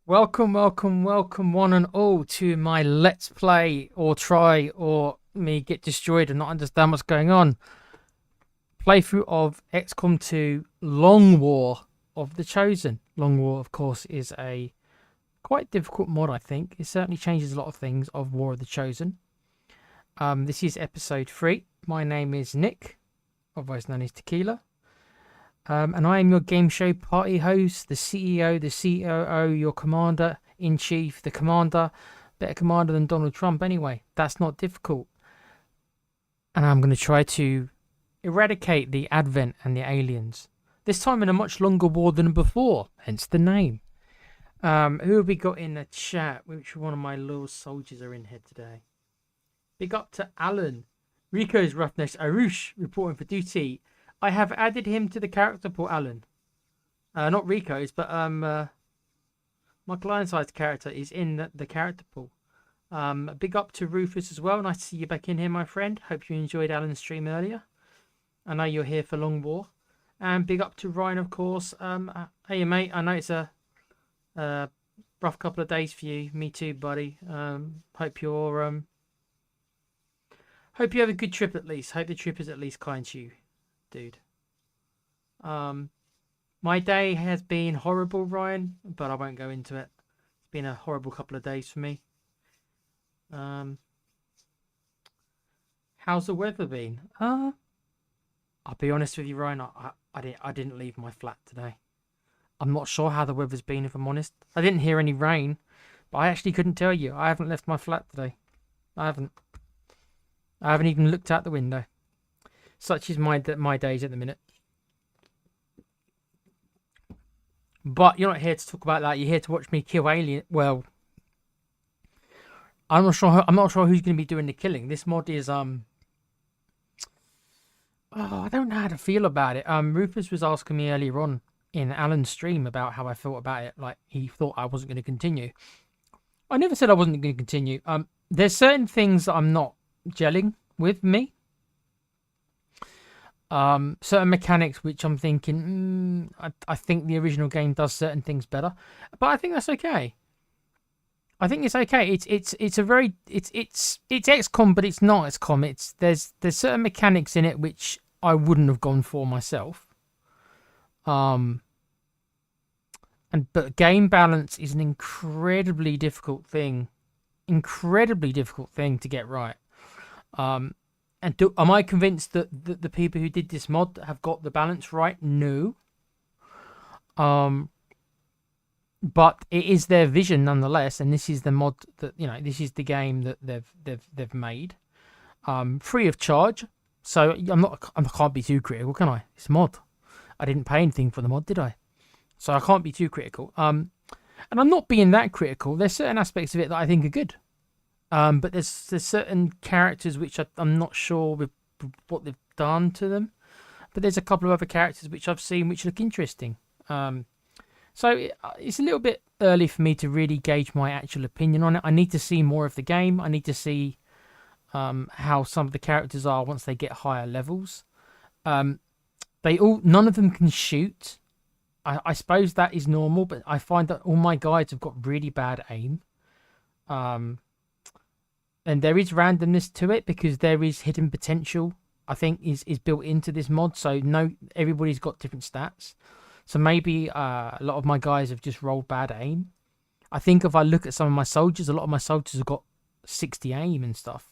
Welcome, welcome, welcome, one and all, to my Let's Play or try or me get destroyed and not understand what's going on playthrough of XCOM2 Long War of the Chosen. Long War, of course, is a quite difficult mod, I think. It certainly changes a lot of things of War of the Chosen. This is episode 3. My name is Nick, otherwise known as Tequila. And I am your game show party host, the CEO, the COO, your commander-in-chief, the commander, better commander than Donald Trump anyway. That's not difficult. And I'm going to try to eradicate the Advent and the aliens. This time in a much longer war than before, hence the name. Who have we got in the chat? Which one of my loyal soldiers are in here today? Big up to Alan. Rico's Roughness Arush reporting for duty. I have added him to the character pool, Alan. Not Rico's, but my client-side character is in the character pool. Big up to Rufus as well. Nice to see you back in here, my friend. Hope you enjoyed Alan's stream earlier. I know you're here for Long War. And big up to Ryan, of course. Hey, mate. I know it's a rough couple of days for you. Me too, buddy. Hope you have a good trip at least. Hope the trip is at least kind to you, dude. My day has been horrible, Ryan, but I won't go into it. It's been a horrible couple of days for me. How's the weather been? I'll be honest with you, Ryan. I didn't leave my flat today. I'm not sure how the weather's been, if I'm honest. I didn't hear any rain, but I actually couldn't tell you. I haven't left my flat today. I haven't even looked out the window. Such is my days at the minute. But you're not here to talk about that. You're here to watch me kill alien. Well, I'm not sure who's going to be doing the killing. This mod is I don't know how to feel about it. Rufus was asking me earlier on in Alan's stream about how I felt about it. Like, he thought I wasn't going to continue. I never said I wasn't going to continue. There's certain things that I'm not gelling with me. Certain mechanics which I'm thinking, I think the original game does certain things better, but I think that's okay. I think it's okay. It's XCOM, but it's not XCOM. There's certain mechanics in it which I wouldn't have gone for myself. But game balance is an incredibly difficult thing to get right. Am I convinced that the people who did this mod have got the balance right? No. But it is their vision nonetheless, and this is the mod that, this is the game that they've made, free of charge. So I can't be too critical, can I? It's a mod. I didn't pay anything for the mod, did I? So I can't be too critical. And I'm not being that critical. There's certain aspects of it that I think are good. But there's certain characters which I'm not sure with what they've done to them. But there's a couple of other characters which I've seen which look interesting. So it's a little bit early for me to really gauge my actual opinion on it. I need to see more of the game. I need to see how some of the characters are once they get higher levels. None of them can shoot. I suppose that is normal, but I find that all my guys have got really bad aim. And there is randomness to it because there is hidden potential, I think, is built into this mod. So everybody's got different stats. So maybe a lot of my guys have just rolled bad aim. I think if I look at some of my soldiers, a lot of my soldiers have got 60 aim and stuff.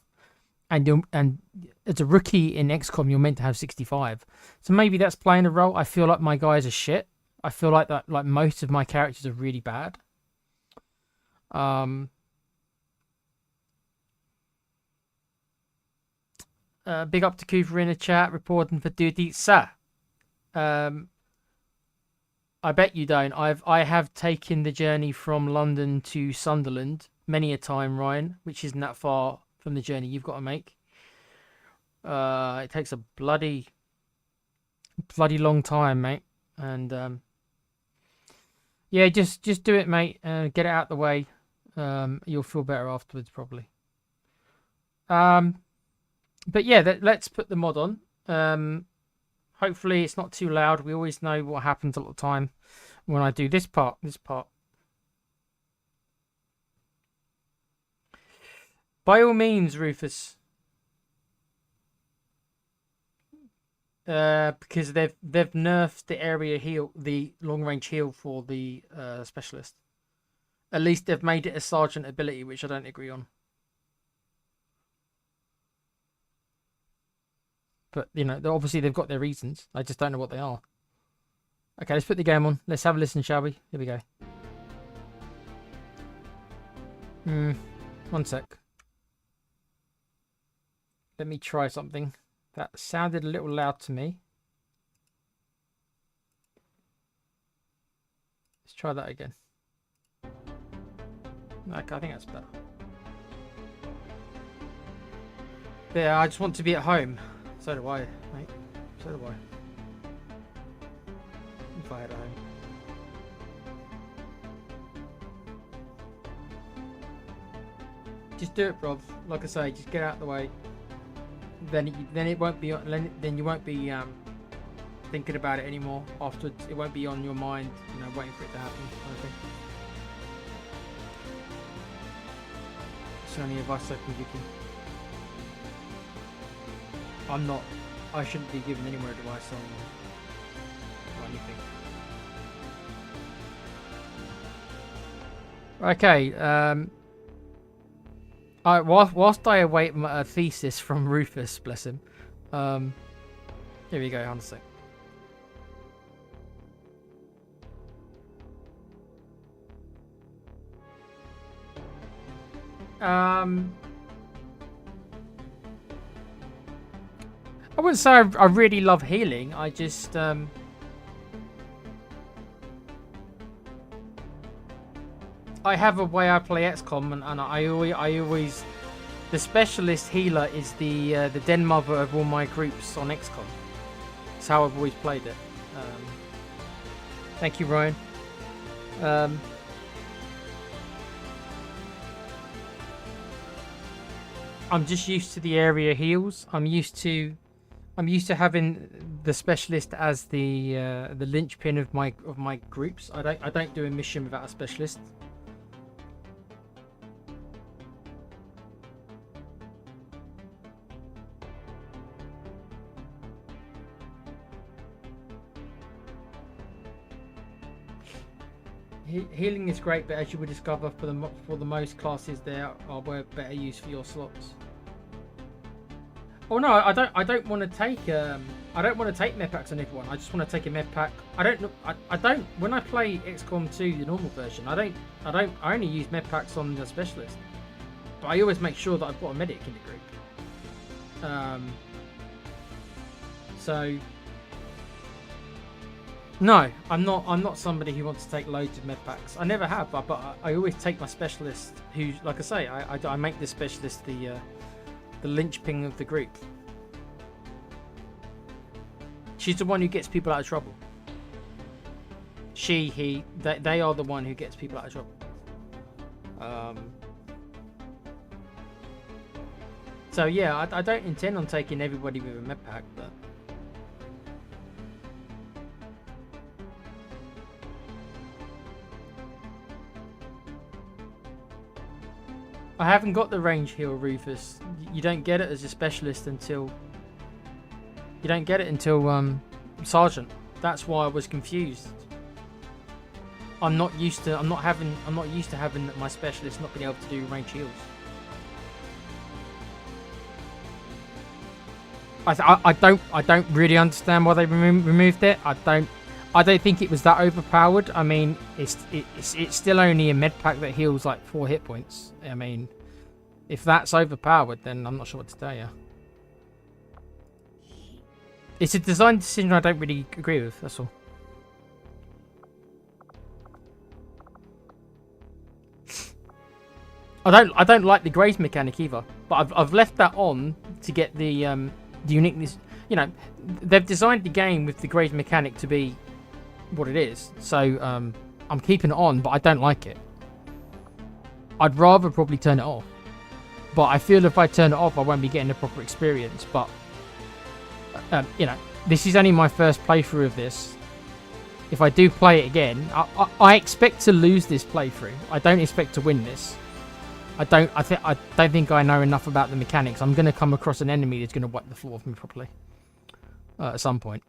And as a rookie in XCOM, you're meant to have 65. So maybe that's playing a role. I feel like my guys are shit. I feel like that, like most of my characters are really bad. Big up to Cooper in the chat, reporting for duty. Sir, I bet you don't. I have taken the journey from London to Sunderland many a time, Ryan, which isn't that far from the journey you've got to make. It takes a bloody long time, mate. And yeah, just do it, mate. Get it out the way. You'll feel better afterwards, probably. But yeah, let's put the mod on. Hopefully it's not too loud. We always know what happens a lot of time when I do this part. By all means, Rufus. Because they've nerfed the area heal, the long range heal for the specialist. At least they've made it a sergeant ability, which I don't agree on. But you know, obviously they've got their reasons. I just don't know what they are. Okay, let's put the game on. Let's have a listen, shall we? Here we go. 1 sec. Let me try something. That sounded a little loud to me. Let's try that again. Okay, I think that's better. Yeah, I just want to be at home. So do I, mate. So do I. If I had a home. Just do it, Rob. Like I say, just get out of the way. Then it won't be. Then you won't be thinking about it anymore. Afterwards, it won't be on your mind. You know, waiting for it to happen. Kind of thing. It's the only advice I can give you. I'm not. I shouldn't be giving any more advice on anything. Okay. Whilst I await a thesis from Rufus, bless him. Here we go. Hold on a sec. I wouldn't say I really love healing. I just I have a way I play XCOM, and I always the specialist healer is the den mother of all my groups on XCOM. That's how I've always played it. Thank you, Ryan. I'm just used to the area heals. I'm used to having the specialist as the linchpin of my groups. I don't do a mission without a specialist. Healing is great, but as you will discover, for the most classes, there are better use for your slots. Oh no, I don't want to take med packs on everyone. I just want to take a med pack. I don't when I play XCOM2 the normal version, I only use med packs on the specialist. But I always make sure that I've got a medic in the group. So no, I'm not somebody who wants to take loads of med packs. I never have, but I always take my specialist, who, like I say, I make the specialist the linchpin of the group. She's the one who gets people out of trouble. They are the one who gets people out of trouble. So yeah, I don't intend on taking everybody with a med pack, but I haven't got the range heal, Rufus. You don't get it as a specialist until sergeant. That's why I was confused. I'm not used to having my specialist not being able to do range heals. I don't really understand why they removed it. I don't think it was that overpowered. I mean, it's still only a med pack that heals like 4 hit points. I mean, if that's overpowered, then I'm not sure what to tell you. It's a design decision I don't really agree with. That's all. I don't like the graze mechanic either, but I've left that on to get the uniqueness. You know, they've designed the game with the graze mechanic to be what it is, so I'm keeping it on, but I don't like it. I'd rather probably turn it off, but I feel if I turn it off I won't be getting the proper experience. But you know, this is only my first playthrough of this. If I do play it again, I expect to lose this playthrough. I don't expect to win this. I don't think I know enough about the mechanics. I'm going to come across an enemy that's going to wipe the floor off me properly at some point.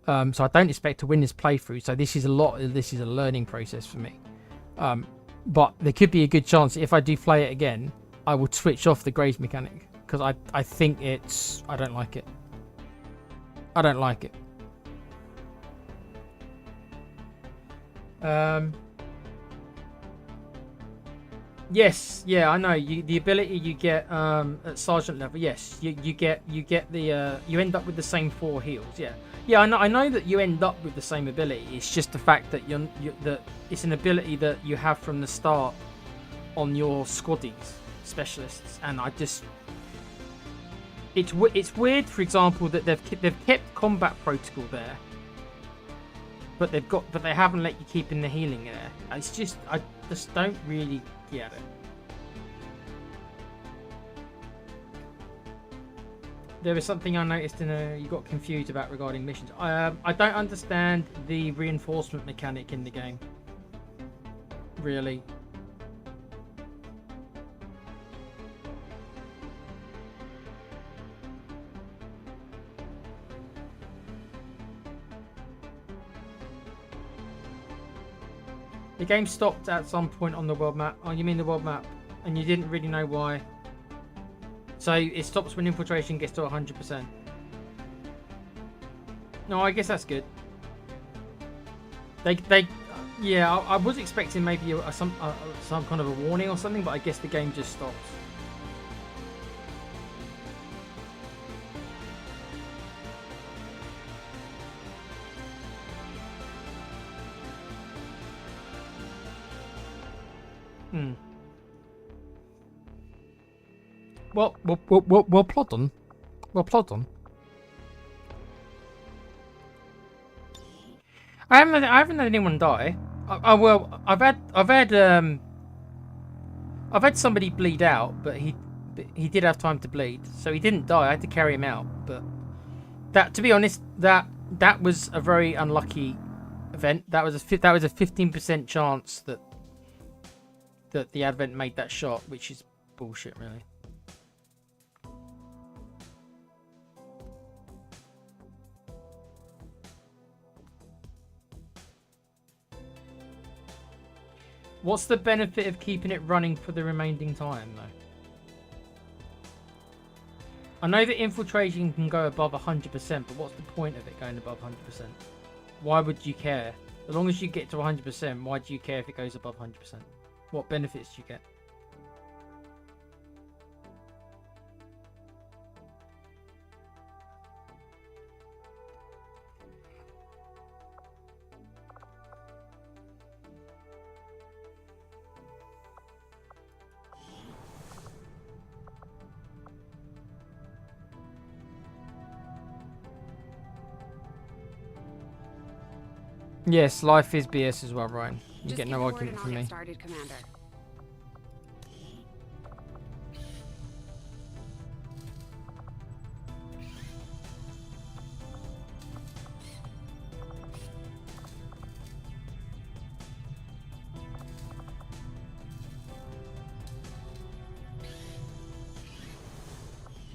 So I don't expect to win this playthrough. So this is a learning process for me. But there could be a good chance if I do play it again, I will switch off the graze mechanic because I think I don't like it. I don't like it. Yes, yeah, I know. The ability you get at sergeant level, yes, you get the you end up with the same 4 heals. Yeah, I know that you end up with the same ability. It's just the fact that that it's an ability that you have from the start on your squaddies specialists, and I just it's weird. For example, that they've kept combat protocol there, but they haven't let you keep in the healing there. It's just I just don't really get it. There was something I noticed you got confused about regarding missions. I don't understand the reinforcement mechanic in the game. Really. The game stopped at some point on the world map. Oh, you mean the world map? And you didn't really know why. So it stops when infiltration gets to 100%. No, I guess that's good. Yeah, I was expecting maybe some kind of a warning or something, but I guess the game just stops. Well, we'll plod on. We'll plod on. I haven't had anyone die. Well, I've had somebody bleed out, but he did have time to bleed, so he didn't die. I had to carry him out, but to be honest, that was a very unlucky event. That was a 15% chance that the Advent made that shot, which is bullshit, really. What's the benefit of keeping it running for the remaining time, though? I know that infiltration can go above 100%, but what's the point of it going above 100%? Why would you care? As long as you get to 100%, why do you care if it goes above 100%? What benefits do you get? Yes, life is BS as well, Ryan. You get no argument from me. Started, Commander.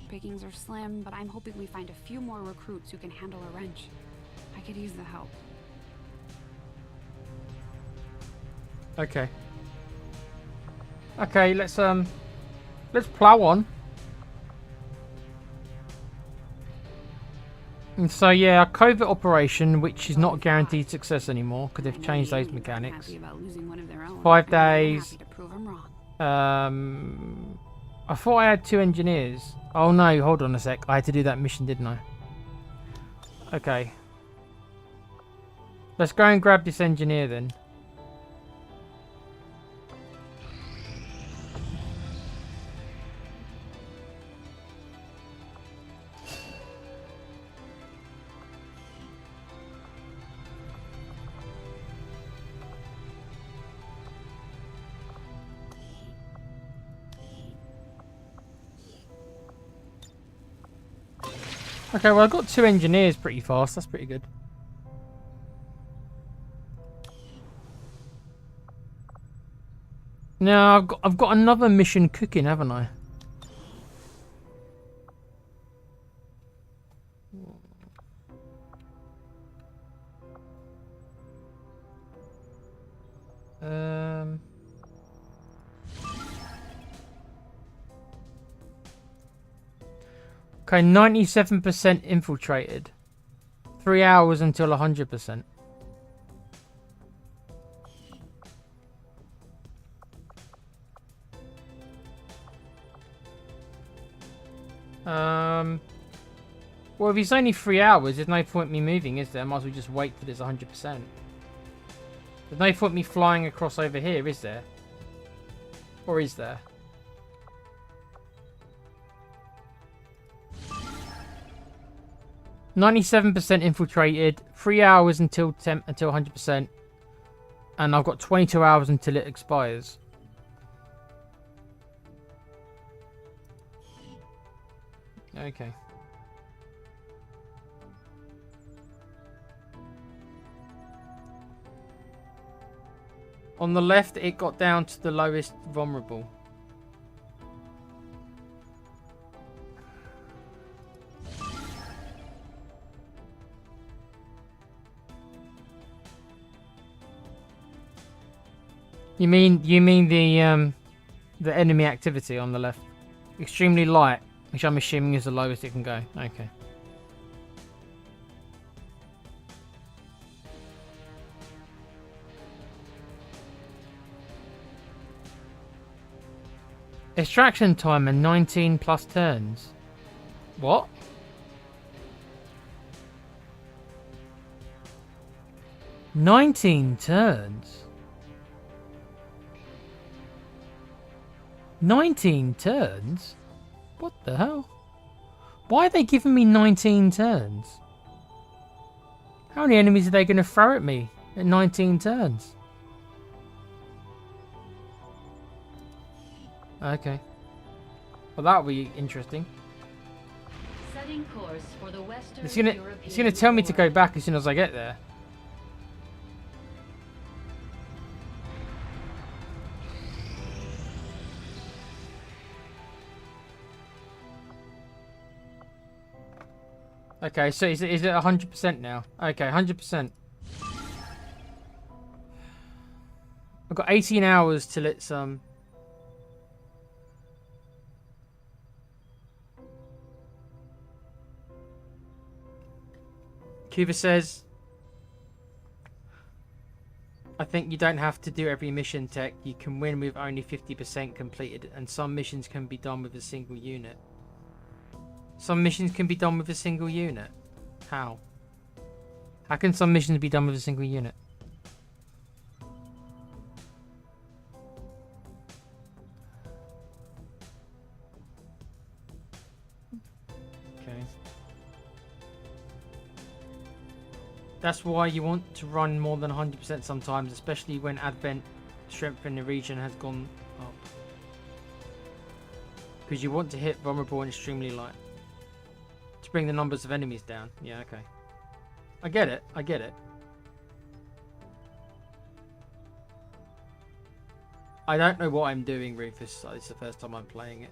Pickings are slim, but I'm hoping we find a few more recruits who can handle a wrench. I could use the help. Okay. Okay, let's plow on. And so yeah, a covert operation, which is not guaranteed success anymore because they've changed those mechanics. 5 days. I thought I had 2 engineers. Oh no, hold on a sec. I had to do that mission, didn't I? Okay. Let's go and grab this engineer then. Okay, well I got 2 engineers pretty fast. That's pretty good. No, I've got another mission cooking, haven't I? Okay, 97% infiltrated. 3 hours until 100%. Well, if it's only 3 hours, there's no point me moving, is there? I might as well just wait till it's 100%. There's no point me flying across over here, is there? Or is there? %97 infiltrated, 3 hours until 100%, and I've got 22 hours until it expires. Okay. On the left, it got down to the lowest vulnerable. You mean the enemy activity on the left? Extremely light, which I'm assuming is the lowest it can go. Okay. Extraction timer 19 plus turns. What? "19 turns"? 19 turns? What the hell? Why are they giving me 19 turns? How many enemies are they going to throw at me at 19 turns? Okay. Well, that'll be interesting. Setting course for the Western It's gonna tell me to go back as soon as I get there. Okay, so is it 100% now? Okay, 100%. I've got 18 hours till it's Cuba says, I think you don't have to do every mission, Tech. You can win with only 50% completed, and some missions can be done with a single unit. Some missions can be done with a single unit? How? How can some missions be done with a single unit? Okay. That's why you want to run more than 100% sometimes, especially when Advent strength in the region has gone up. Because you want to hit vulnerable and extremely light. To bring the numbers of enemies down. Yeah, okay. I get it. I get it. I don't know what I'm doing, Rufus. It's the first time I'm playing it.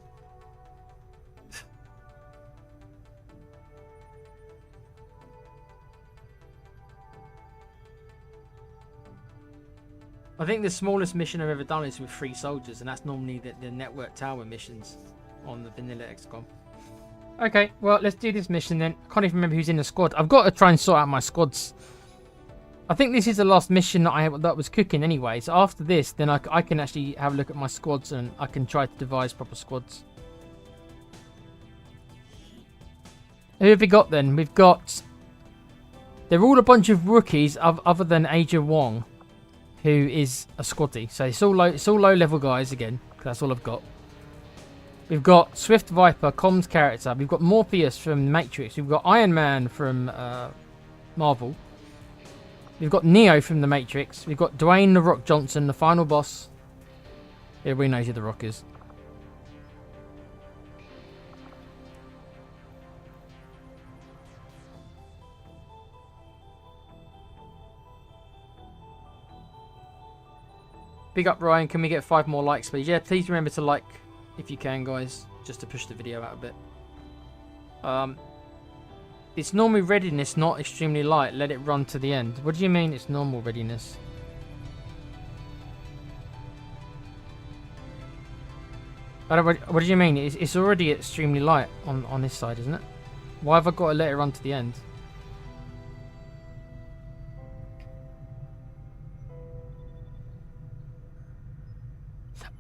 I think the smallest mission I've ever done is with 3 soldiers, and that's normally the network tower missions on the vanilla XCOM. Okay, well, let's do this mission then. I can't even remember who's in the squad. I've got to try and sort out my squads. I think this is the last mission that was cooking anyway. So after this, then I can actually have a look at my squads and I can try to devise proper squads. Who have we got then? We've got... They're all a bunch of rookies other than Aja Wong, who is a squatty. So it's all low level guys again. That's all I've got. We've got Swift Viper, comms character. We've got Morpheus from Matrix. We've got Iron Man from Marvel. We've got Neo from The Matrix. We've got Dwayne The Rock Johnson, the final boss. Everybody knows who The Rock is. Big up, Ryan. Can we get 5 more likes, please? Yeah, please remember to like if you can, guys, just to push the video out a bit. It's normal readiness, not extremely light. Let it run to the end. What do you mean it's normal readiness? What do you mean? It's already extremely light on this side, isn't it? Why have I got to let it run to the end?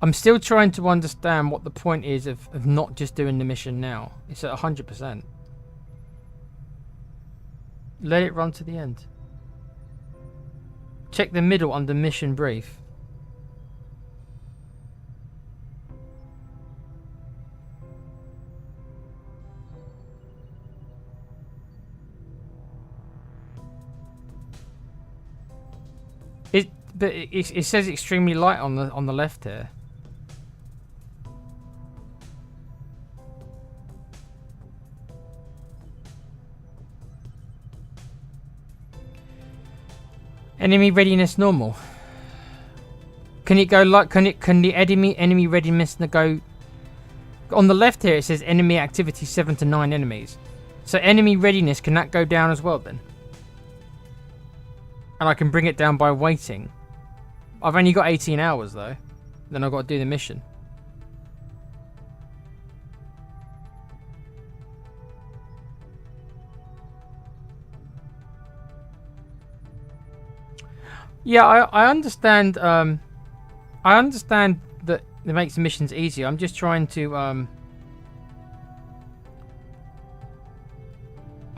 I'm still trying to understand what the point is of not just doing the mission now. It's at 100%. Let it run to the end. Check the middle under mission brief. It says extremely light on the left here. Enemy readiness normal. Can it go like can the enemy readiness go on the left here? It says enemy activity 7 to 9 enemies. So enemy readiness, can that go down as well then? And I can bring it down by waiting. I've only got 18 hours though. Then I've got to do the mission. Yeah, I understand. I understand that it makes the missions easier. I'm just trying to. I'm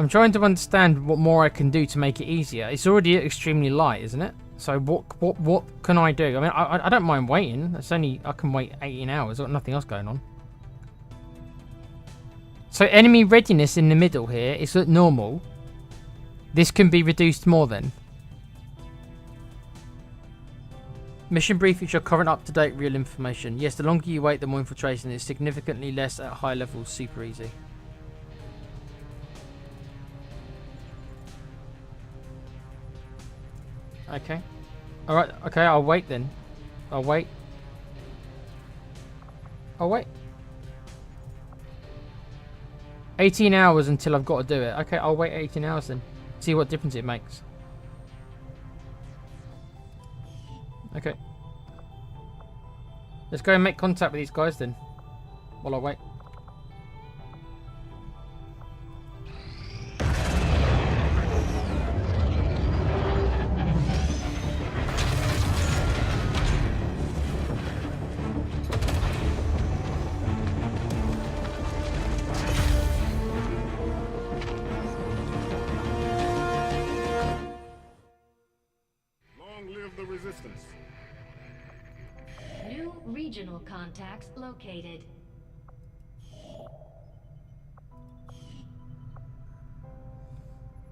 trying to understand what more I can do to make it easier. It's already extremely light, isn't it? So what can I do? I mean, I don't mind waiting. It's only I can wait 18 hours. I've got nothing else going on. So enemy readiness in the middle here is at normal. This can be reduced more then. Mission brief is your current up-to-date real information. Yes, the longer you wait, the more infiltration is. Significantly less at high levels. Super easy. Okay. Alright, okay, I'll wait then. I'll wait. I'll wait. 18 hours until I've got to do it. Okay, I'll wait 18 hours then. See what difference it makes. Okay. Let's go and make contact with these guys then. While I wait. Long live the resistance. New regional contacts located.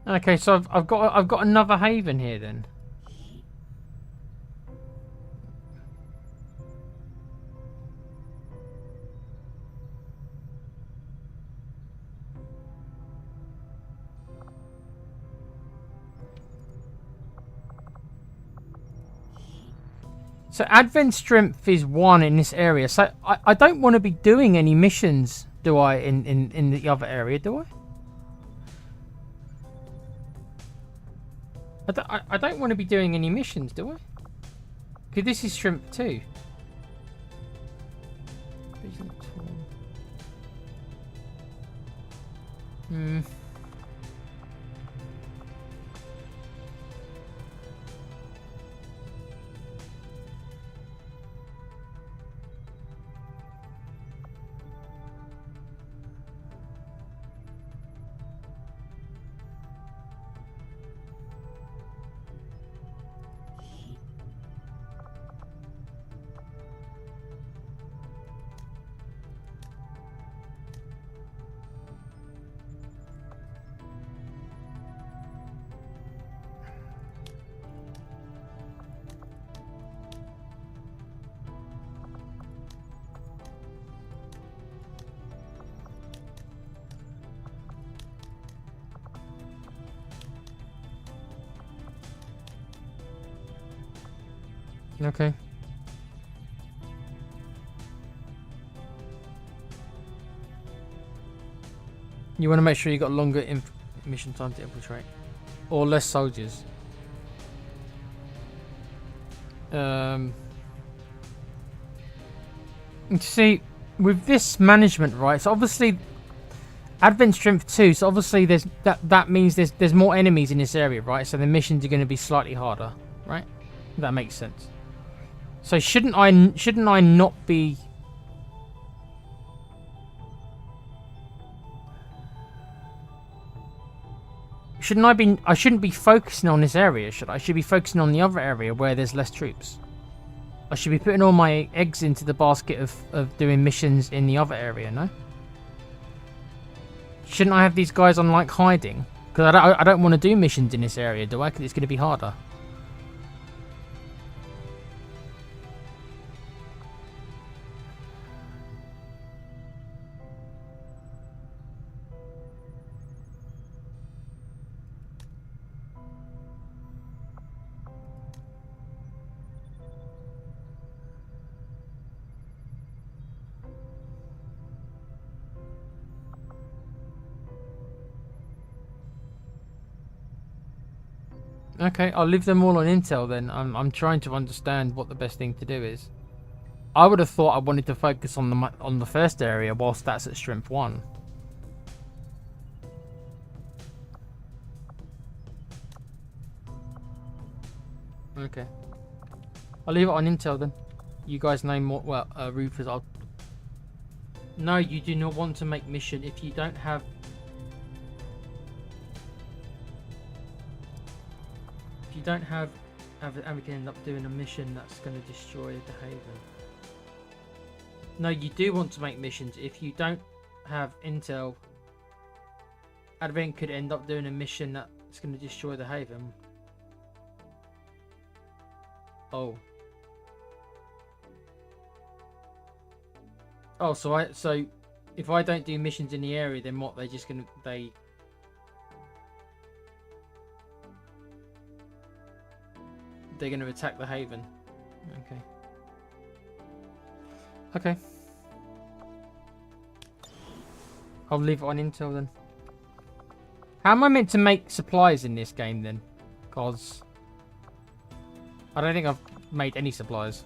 Okay, so I've got another haven here then. So Advent strength is 1 in this area. So I don't want to be doing any missions, do I, in the other area, do I? I don't want to be doing any missions, do I? Because this is shrimp too. Hmm. Okay. You want to make sure you got longer mission time to infiltrate, or less soldiers. See, with this management, right? So obviously, Advent Strength 2. So obviously, that means there's more enemies in this area, right? So the missions are going to be slightly harder, right? That makes sense. So shouldn't I not be? I shouldn't be focusing on this area, should I? I should be focusing on the other area where there's less troops. I should be putting all my eggs into the basket of doing missions in the other area, no? Shouldn't I have these guys on, like, hiding? Because I don't want to do missions in this area, do I? Because it's going to be harder. Okay, I'll leave them all on intel then. I'm trying to understand what the best thing to do is. I would have thought I wanted to focus on the first area whilst that's at strength 1. Okay. I'll leave it on intel then. You guys know more. Well, Rufus, I'll. No, you do not want to make mission if you don't have. If you don't have, and we can end up doing a mission that's going to destroy the Haven. No, you do want to make missions. If you don't have intel, Advent could end up doing a mission that's going to destroy the Haven. Oh. Oh, so if I don't do missions in the area, then what? They're just going to they're going to attack the Haven. Okay. Okay. I'll leave it on intel then. How am I meant to make supplies in this game then? Because I don't think I've made any supplies.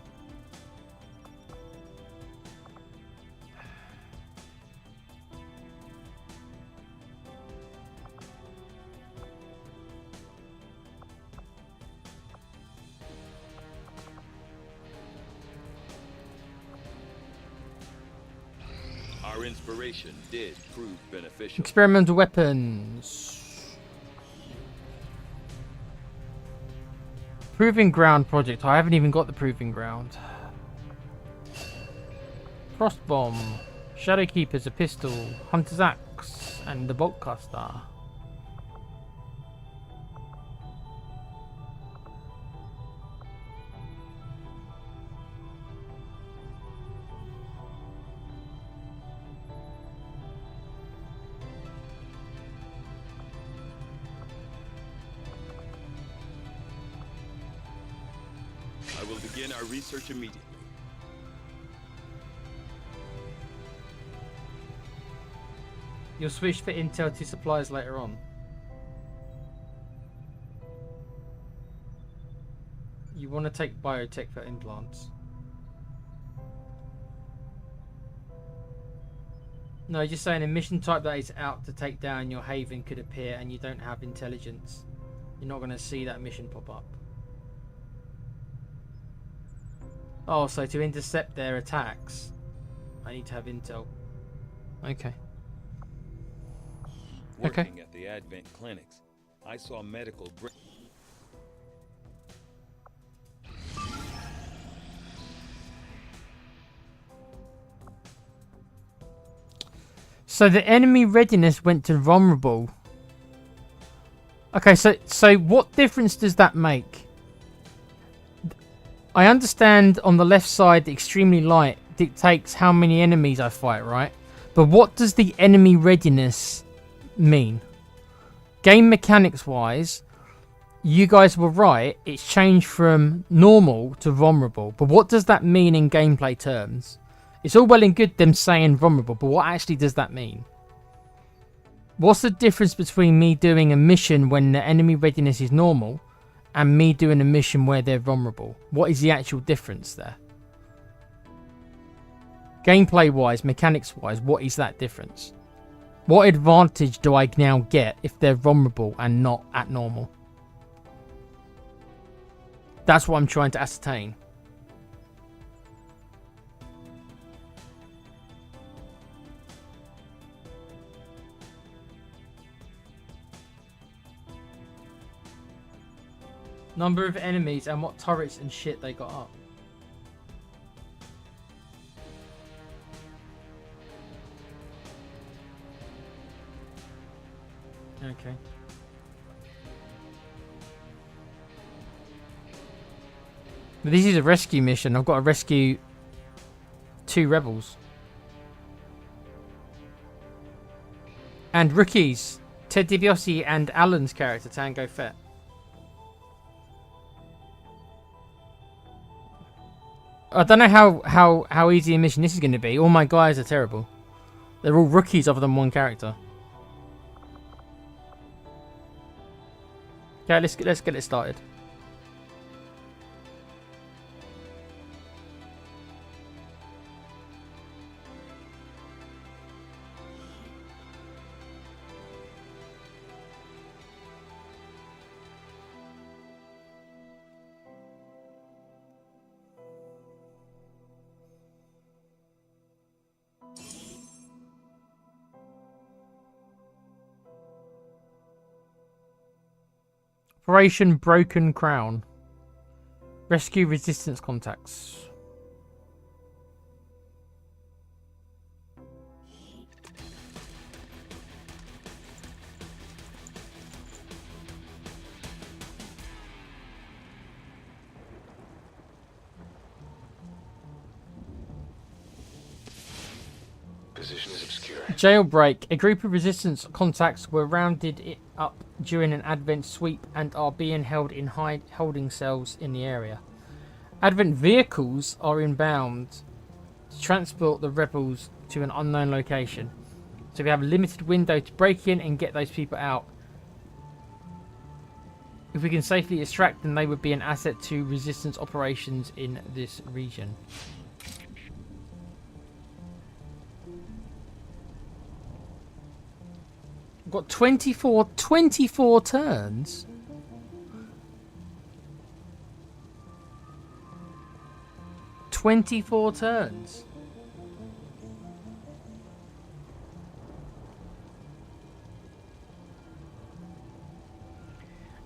Our inspiration did prove beneficial. Experimental weapons. Proving ground project. I haven't even got the proving ground. Frost bomb. Shadow keepers, a pistol, hunter's axe, and the bolt caster. I will begin our research immediately. You'll switch for intel to supplies later on. You want to take biotech for implants. No, just saying a mission type that is out to take down your Haven could appear and you don't have intelligence. You're not going to see that mission pop up. Oh, so to intercept their attacks, I need to have intel. Okay. Working at the Advent clinics, I saw medical. So the enemy readiness went to vulnerable. Okay, so what difference does that make? I understand on the left side, the extremely light dictates how many enemies I fight, right? But what does the enemy readiness mean? Game mechanics wise, you guys were right. It's changed from normal to vulnerable. But what does that mean in gameplay terms? It's all well and good them saying vulnerable, but what actually does that mean? What's the difference between me doing a mission when the enemy readiness is normal and me doing a mission where they're vulnerable? What is the actual difference there? Gameplay wise, mechanics wise, what is that difference? What advantage do I now get if they're vulnerable and not at normal? That's what I'm trying to ascertain. Number of enemies and what turrets and shit they got up. Okay. But this is a rescue mission. I've got to rescue 2 rebels. And rookies. Ted DiBiase and Alan's character, Tango Fett. I don't know how easy a mission this is going to be. All my guys are terrible. They're all rookies other than one character. Okay, let's get it started. Operation Broken Crown. Rescue resistance contacts. Position is obscure. Jailbreak. A group of resistance contacts were rounded up during an Advent sweep and are being held in holding cells in the area. Advent vehicles are inbound to transport the rebels to an unknown location. So we have a limited window to break in and get those people out. If we can safely extract them, they would be an asset to resistance operations in this region. Got 24 turns. "24 turns.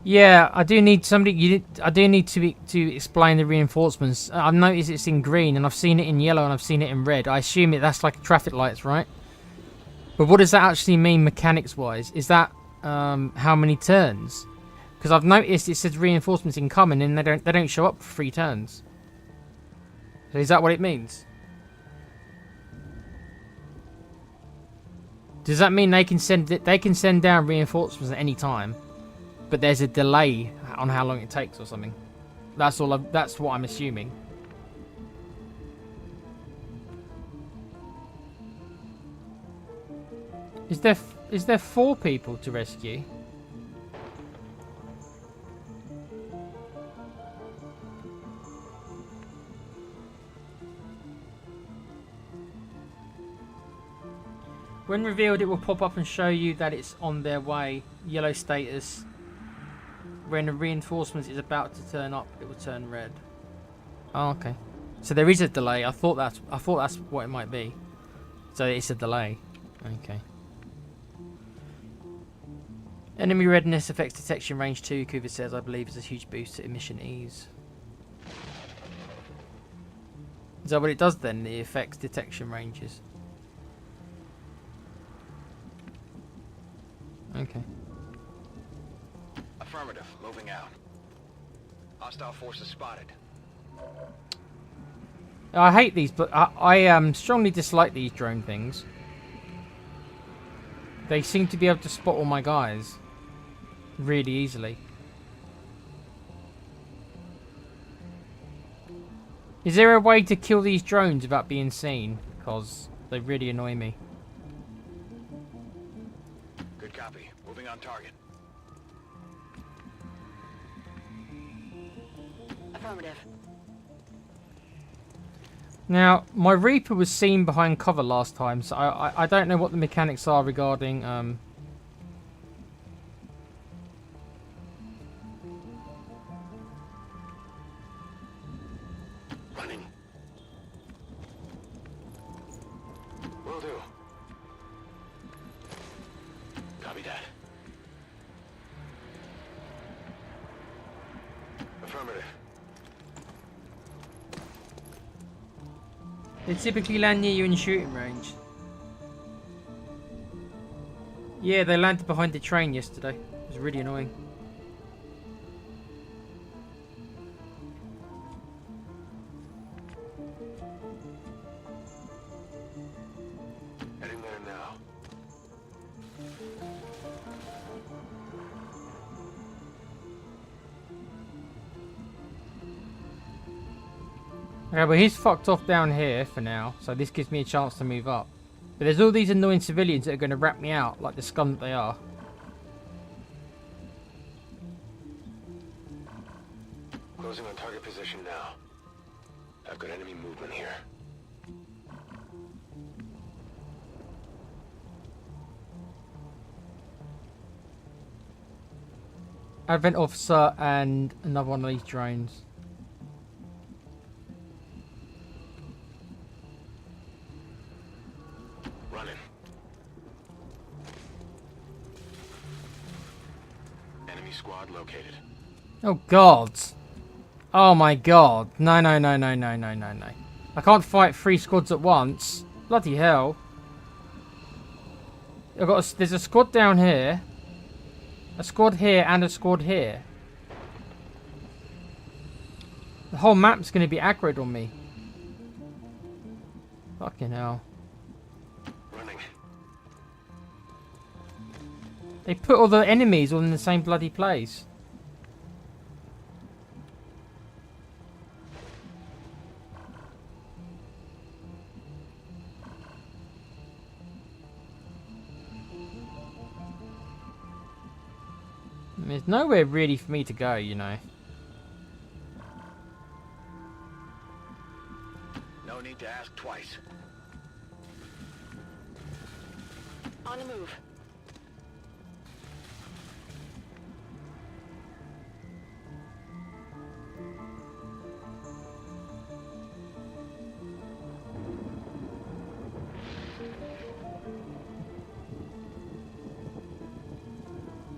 Yeah, I do need somebody. I do need to explain the reinforcements. I've noticed it's in green, and I've seen it in yellow, and I've seen it in red. I assume that's like traffic lights, right? But what does that actually mean mechanics-wise? Is that how many turns? Because I've noticed it says reinforcements incoming, and they don't show up for 3 turns. So is that what it means? Does that mean they can send down reinforcements at any time, but there's a delay on how long it takes or something? That's what I'm assuming. Is there 4 people to rescue? When revealed, it will pop up and show you that it's on their way. Yellow status. When a reinforcement is about to turn up, it will turn red. Oh, okay. So there is a delay. I thought that's what it might be. So it's a delay. Okay. Enemy readiness affects detection range 2, Kuva says. I believe is a huge boost to emission ease. Is that what it does then? It affects detection ranges. Okay. Affirmative. Moving out. Hostile forces spotted. I hate these, but I strongly dislike these drone things. They seem to be able to spot all my guys really easily. Is there a way to kill these drones without being seen? Because they really annoy me. Good Copy. Moving on target. Affirmative. Now, my Reaper was seen behind cover last time, so I don't know what the mechanics are regarding Running. Will do. Copy that. Affirmative. They typically land near you in shooting range. Yeah, they landed behind the train yesterday. It was really annoying. Heading there now. Okay, but he's fucked off down here for now, so this gives me a chance to move up. But there's all these annoying civilians that are going to rat me out, like the scum that they are. Closing on target position now. I've got enemy movement here. Advent officer and another one of these drones. Running. Enemy squad located. Oh god. Oh my god. No, no, no, no, no, no, no, no. I can't fight 3 squads at once. Bloody hell. There's a squad down here. A squad here and a squad here. The whole map's going to be aggroed on me. Fucking hell. Running. They put all the enemies all in the same bloody place. There's nowhere really for me to go, you know. No need to ask twice. On the move.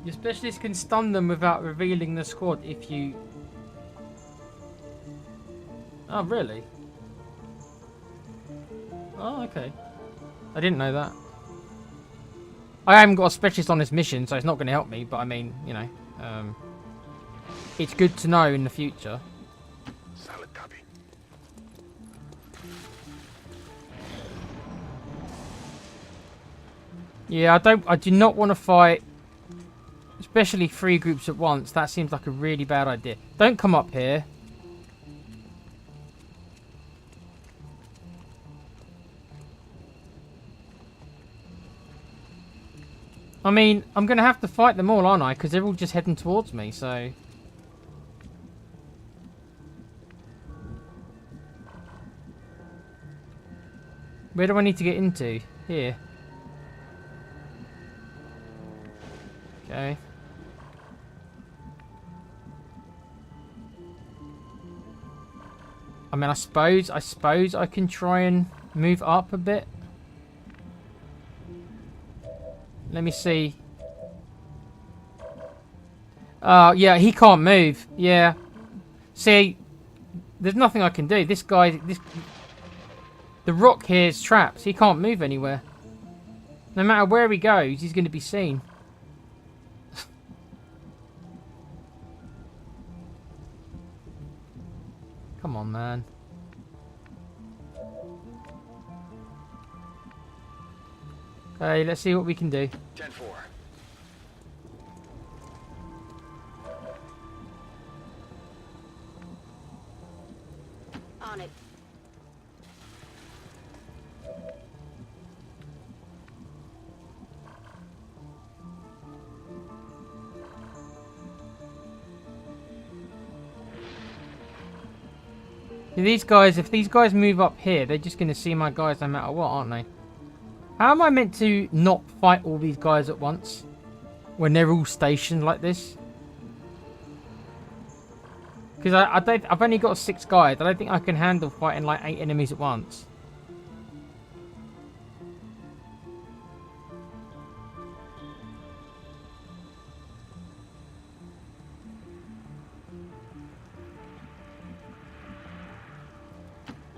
Your specialist can stun them without revealing the squad if you... Oh, really? Oh, okay. I didn't know that. I haven't got a specialist on this mission, so it's not going to help me, but I mean, you know, it's good to know in the future. Solid copy. Yeah, I do not want to fight, especially 3 groups at once. That seems like a really bad idea. Don't come up here. I mean, I'm going to have to fight them all, aren't I? Because they're all just heading towards me, so... Where do I need to get into? Here. Okay. I mean, I suppose I can try and move up a bit. Let me see. Oh, yeah, he can't move. Yeah. See, there's nothing I can do. This guy, the rock here is trapped. He can't move anywhere. No matter where he goes, he's going to be seen. Come on, man. Okay, let's see what we can do. 10-4. On it. These guys, if these guys move up here, they're just going to see my guys no matter what, aren't they? How am I meant to not fight all these guys at once when they're all stationed like this? Because I've only got 6 guys. I don't think I can handle fighting like 8 enemies at once.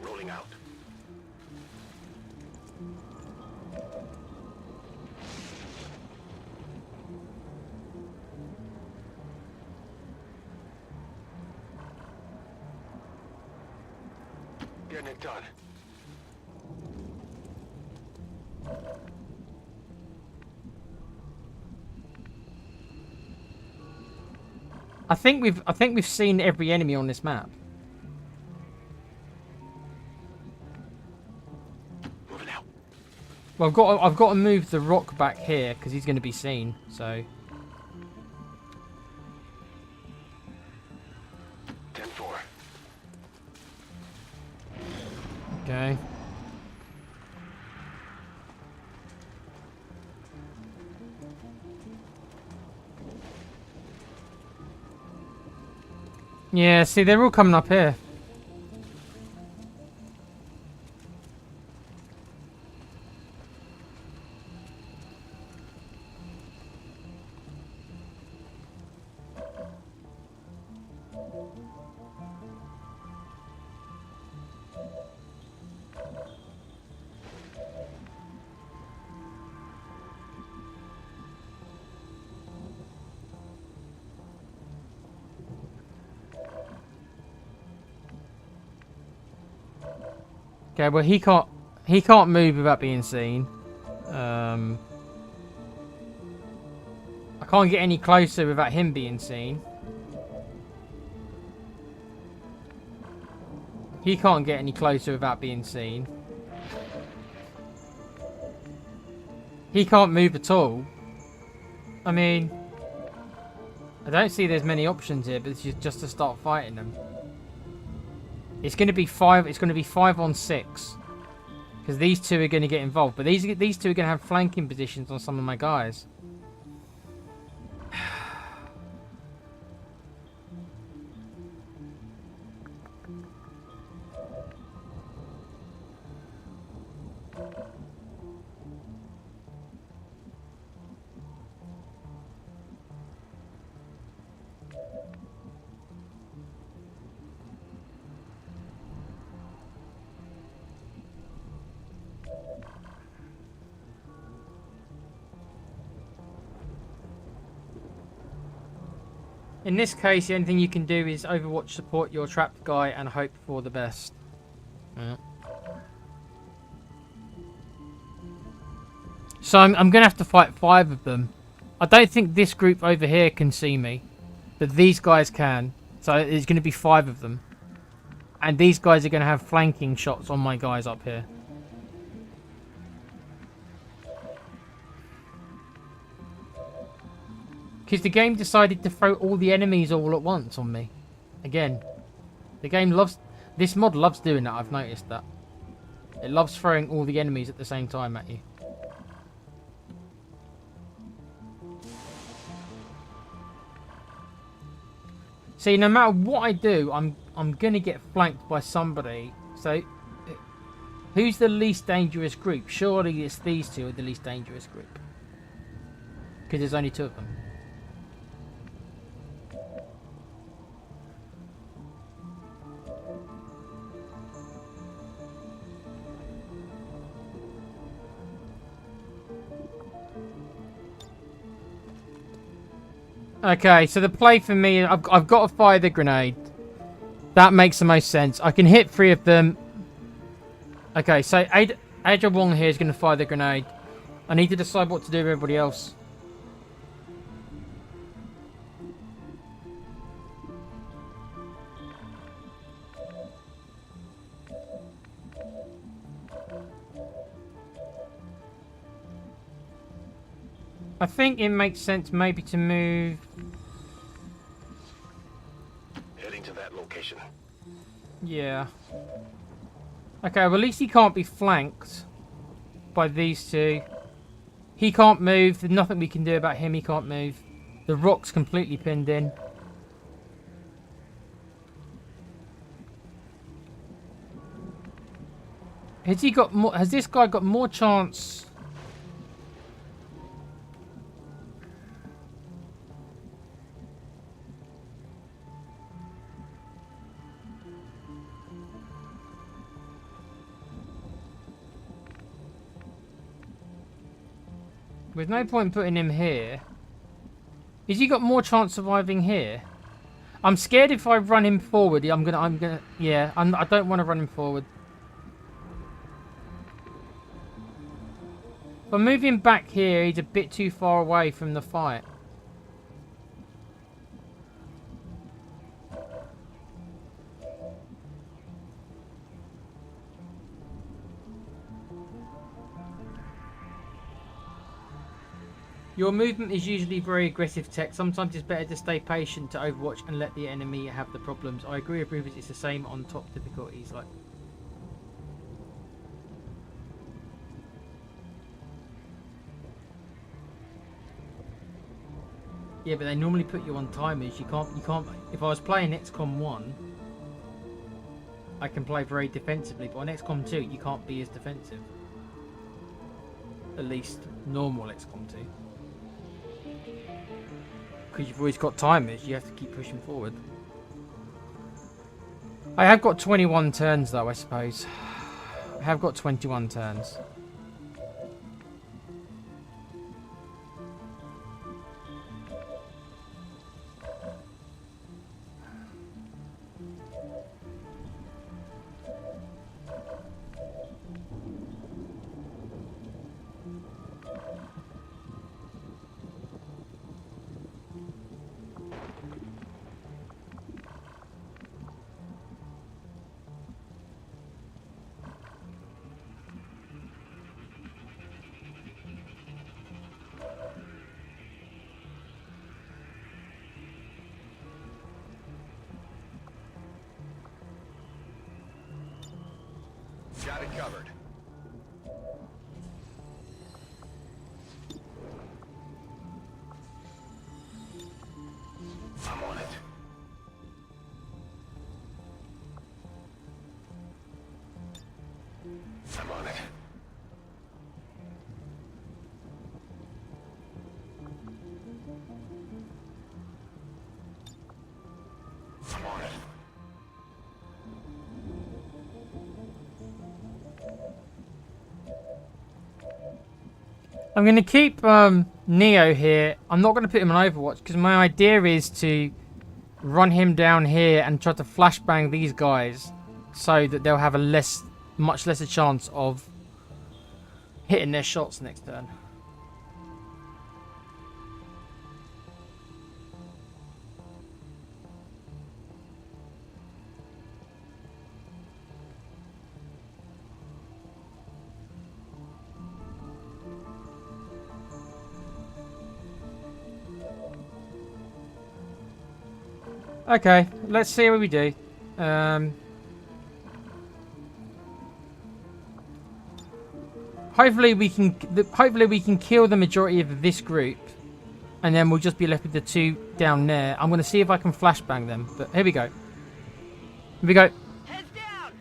Rolling out. Getting it done. I think we've seen every enemy on this map. Moving out. Well, I've got to move the rock back here because he's going to be seen. So 10-4. okay. Yeah, see, they're all coming up here. Okay, well he can't move without being seen. I can't get any closer without him being seen. He can't get any closer without being seen. He can't move at all. I mean, I don't see there's many options here, but it's just to start fighting them. It's going to be 5. It's going to be 5 on 6 because these two are going to get involved. But these two are going to have flanking positions on some of my guys. In this case, the only thing you can do is Overwatch support your trapped guy and hope for the best. Yeah. So I'm going to have to fight 5 of them. I don't think this group over here can see me, but these guys can. So it's going to be 5 of them. And these guys are going to have flanking shots on my guys up here. Because the game decided to throw all the enemies all at once on me. Again. The game loves... This mod loves doing that, I've noticed that. It loves throwing all the enemies at the same time at you. See, no matter what I do, I'm going to get flanked by somebody. So, who's the least dangerous group? Surely it's these two are the least dangerous group. Because there's only 2 of them. Okay, so the play for me, I've got to fire the grenade. That makes the most sense. I can hit 3 of them. Okay, so Adria Wong here is going to fire the grenade. I need to decide what to do with everybody else. I think it makes sense maybe to move... Heading to that location. Yeah. Okay, well at least he can't be flanked by these two. He can't move. There's nothing we can do about him. He can't move. The rock's completely pinned in. Has he got more? Has this guy got more chance? There's no point putting him here. Has he got more chance surviving here? I'm scared if I run him forward. I don't want to run him forward. If I move him back here, he's a bit too far away from the fight. Your movement is usually very aggressive, Tech. Sometimes it's better to stay patient to Overwatch and let the enemy have the problems. I agree with Rufus, it's the same on top difficulties. Like, yeah, but they normally put you on timers. You can't. If I was playing XCOM 1, I can play very defensively, but on XCOM 2, you can't be as defensive. At least normal XCOM 2. Because you've always got timers, you have to keep pushing forward. I have got 21 turns though, I suppose. I have got 21 turns. Got it covered. I'm on it. I'm on it. I'm on it. I'm going to keep Neo here. I'm not going to put him on Overwatch because my idea is to run him down here and try to flashbang these guys so that they'll have a much lesser chance of hitting their shots next turn. Okay, let's see what we do. Hopefully we can kill the majority of this group, and then we'll just be left with the two down there. I'm going to see if I can flashbang them. But here we go. Here we go. Heads down!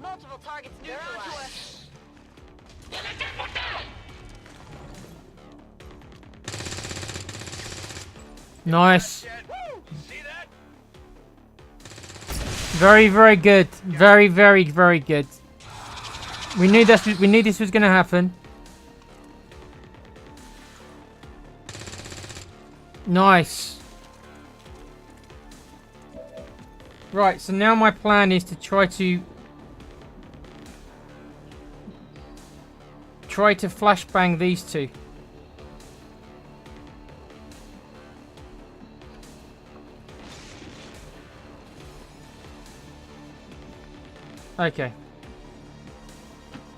Multiple targets neutralized. Nice. Very, very good. Very, very, very good. We knew this was going to happen. Nice. Right, so now my plan is to try to flashbang these two. Okay.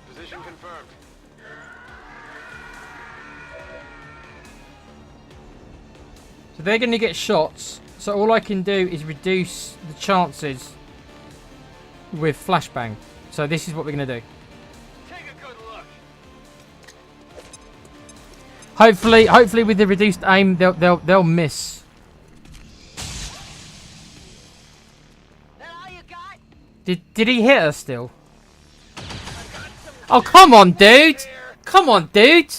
Position confirmed. So they're going to get shots. So all I can do is reduce the chances with flashbang. So this is what we're going to do. Take a good look. Hopefully with the reduced aim, they'll miss. That all you got? Did he hit her still? Oh, come on, dude! Come on, dude!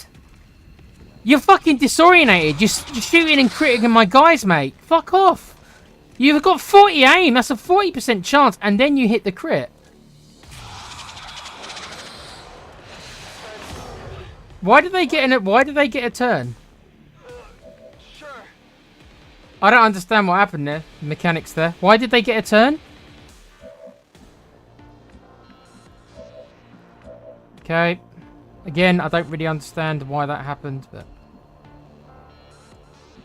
You're fucking disorientated. You're shooting and critting my guys, mate. Fuck off. You've got 40 aim. That's a 40% chance, and then you hit the crit. Why did they get a turn? Sure. I don't understand what happened there. The mechanics there. Why did they get a turn? Okay. Again, I don't really understand why that happened, but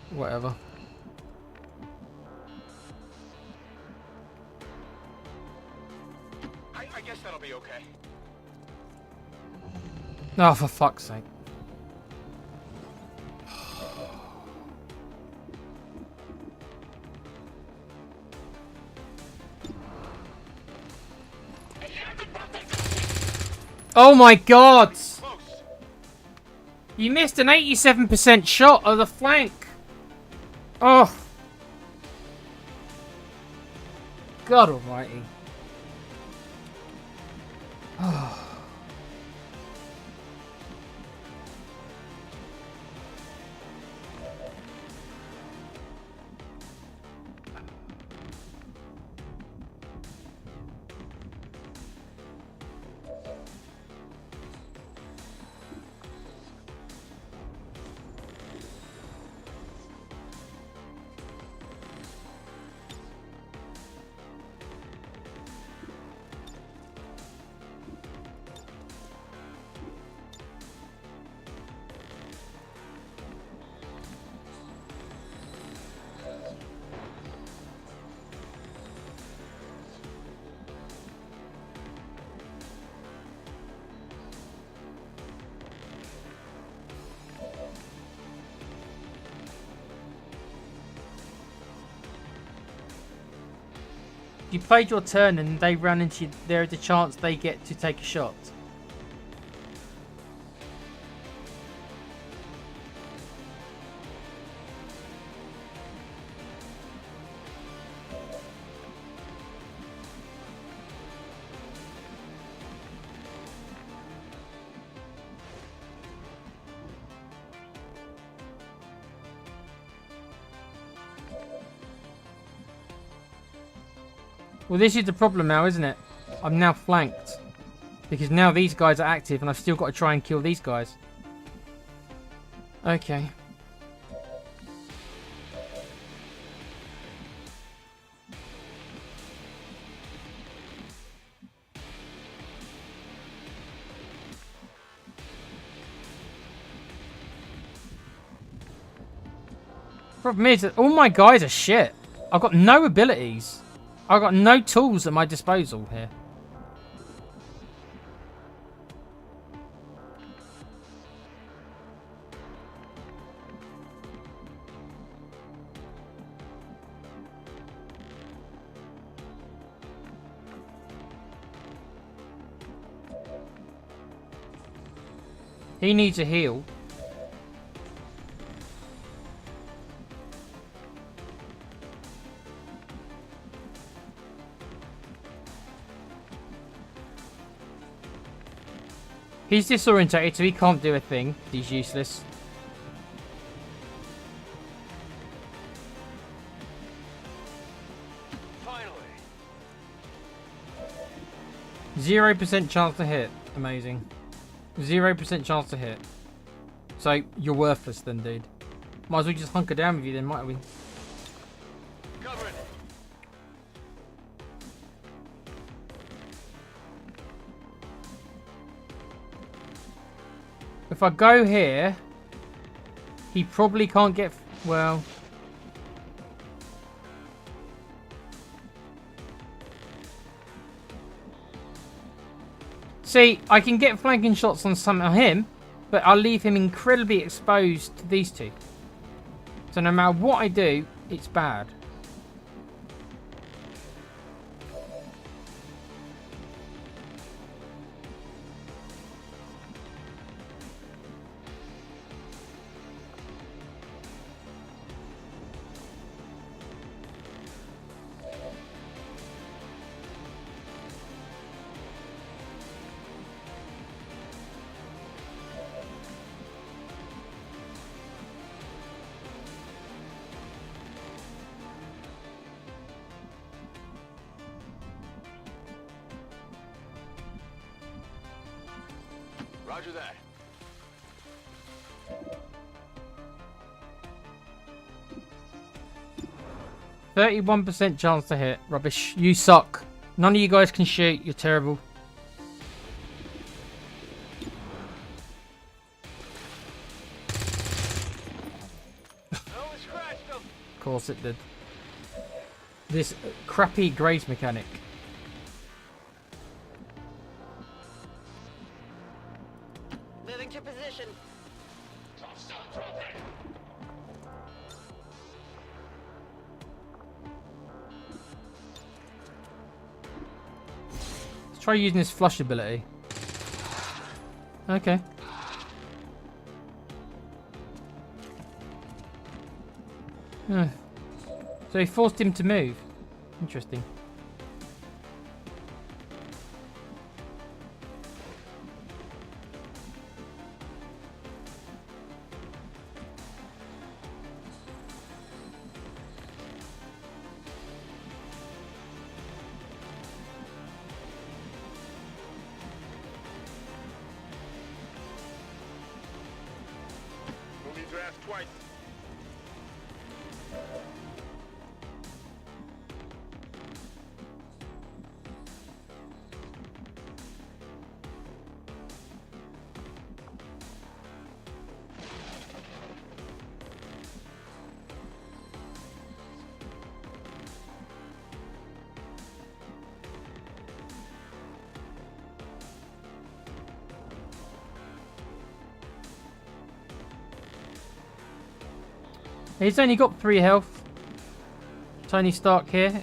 whatever. I guess that'll be okay. Oh, for fuck's sake. Oh my god! Close. You missed an 87% shot of the flank. Oh. God almighty. Oh. You played your turn and they ran into you. There's a chance they get to take a shot. Well, this is the problem now, isn't it? I'm now flanked. Because now these guys are active and I've still got to try and kill these guys. Okay. Problem is that all my guys are shit. I've got no abilities. I've got no tools at my disposal here. He needs a heal. He's disorientated, so he can't do a thing. He's useless. Finally. 0% chance to hit. Amazing. 0% chance to hit. So, you're worthless then, dude. Might as well just hunker down with you then, might we? Cover it. If I go here, he probably can't get... Well... See, I can get flanking shots on some of him, but I'll leave him incredibly exposed to these two. So no matter what I do, it's bad. Roger that. %31% chance to hit. Rubbish. You suck. None of you guys can shoot. You're terrible. Of course it did. This crappy graze mechanic. Moving to position. Let's try using this flush ability. Okay. So he forced him to move. Interesting. No need to ask twice. He's only got 3 health. Tony Stark here.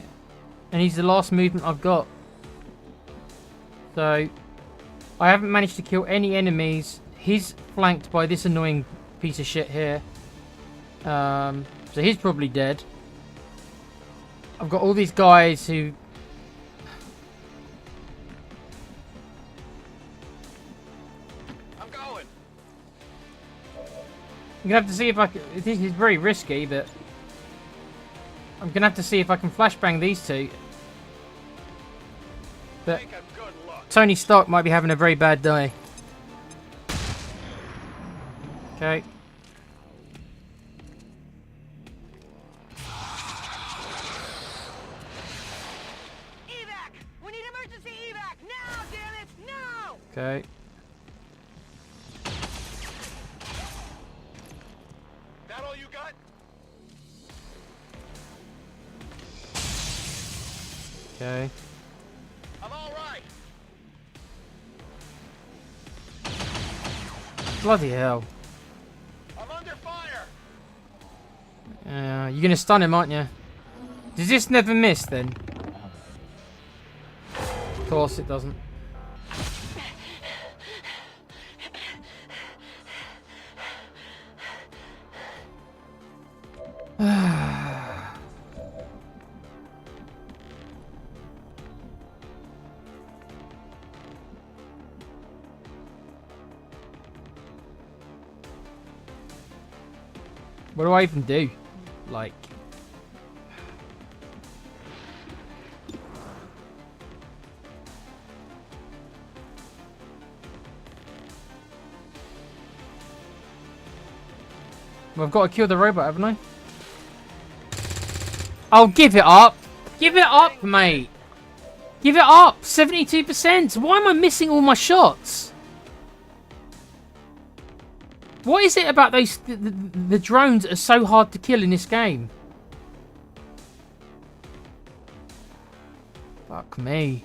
And he's the last movement I've got. So, I haven't managed to kill any enemies. He's flanked by this annoying piece of shit here. So he's probably dead. I've got all these guys who... I'm going. I'm gonna have to see if I can... This is very risky, but... I'm gonna have to see if I can flashbang these two. But Think I'm good luck. Tony Stark might be having a very bad day. Okay. Evac! We need emergency evac! Now, damn it! Now! Okay. That all you got? Okay. I'm all right. Bloody hell. I'm under fire. You're gonna stun him, aren't you? Does this never miss then? Of course it doesn't. What do I even do? Like... Well, I've got to kill the robot, haven't I? Oh, give it up! Give it up, mate! Give it up! 72%! Why am I missing all my shots? What is it about those the drones that are so hard to kill in this game? Fuck me.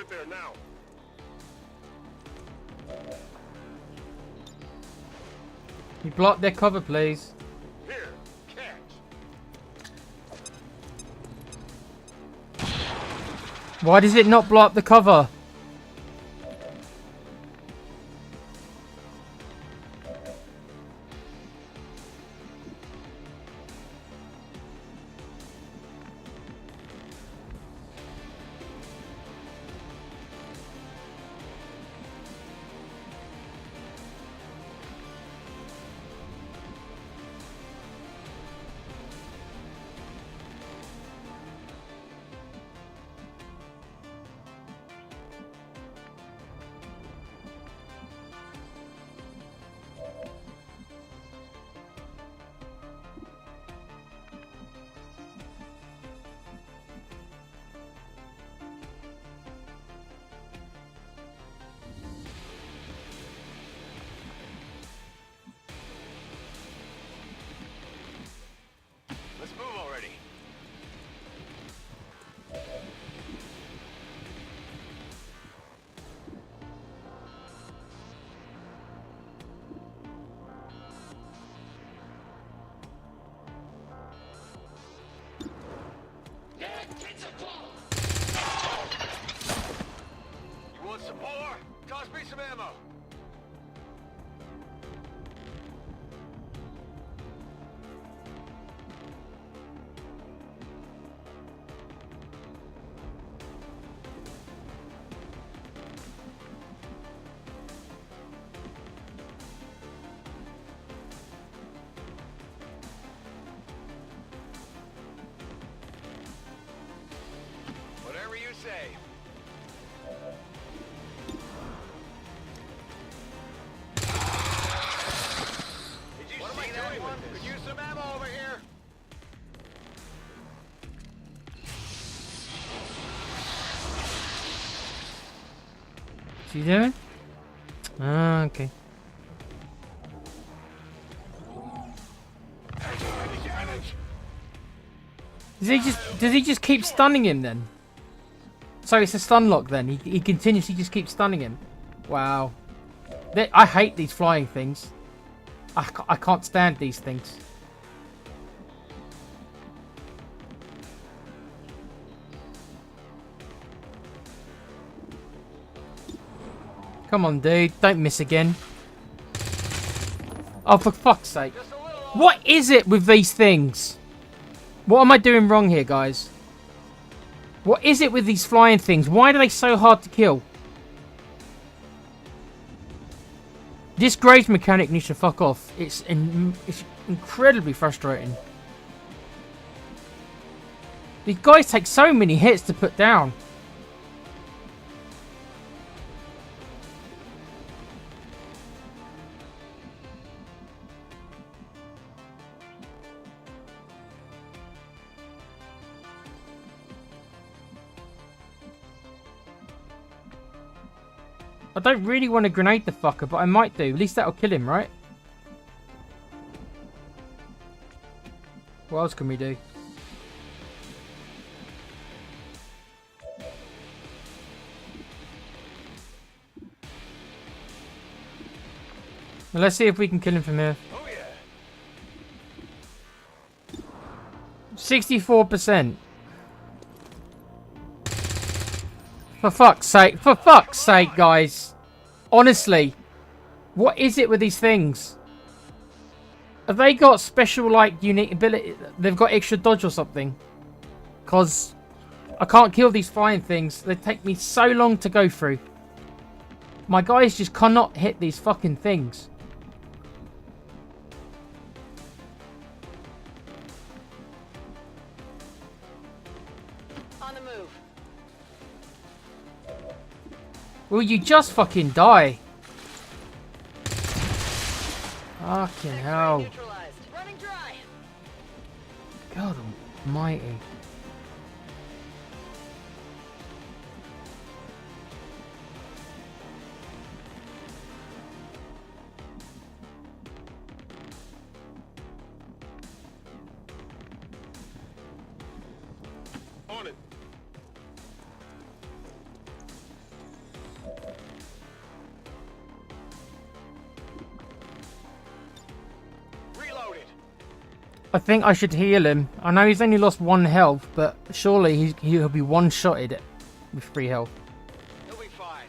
Get there now. You block their cover, please. Here, catch. Why does it not block the cover? Let's move already. You want some more? Toss me some ammo. Whatever you say. Did you see that one? Could use some ammo over here. What's he doing? Ah, okay. Does he just keep stunning him then? So it's a stun lock then. He continuously just keeps stunning him. Wow. I hate these flying things. I can't stand these things. Come on, dude. Don't miss again. Oh, for fuck's sake. What is it with these things? What am I doing wrong here, guys? What is it with these flying things? Why are they so hard to kill? This graze mechanic needs to fuck off. It's incredibly frustrating. These guys take so many hits to put down. I don't really want to grenade the fucker, but I might do. At least that'll kill him, right? What else can we do? Well, let's see if we can kill him from here. Oh yeah. 64%. For fuck's sake, guys. Honestly, what is it with these things? Have they got special, like, unique ability? They've got extra dodge or something? Because I can't kill these flying things. They take me so long to go through. My guys just cannot hit these fucking things. On the move. Will you just fucking die? Fucking hell. Neutralized. Running dry. God almighty. On it. I think I should heal him. I know he's only lost 1 health, but surely he'll be one-shotted with 3 health. He'll be fine.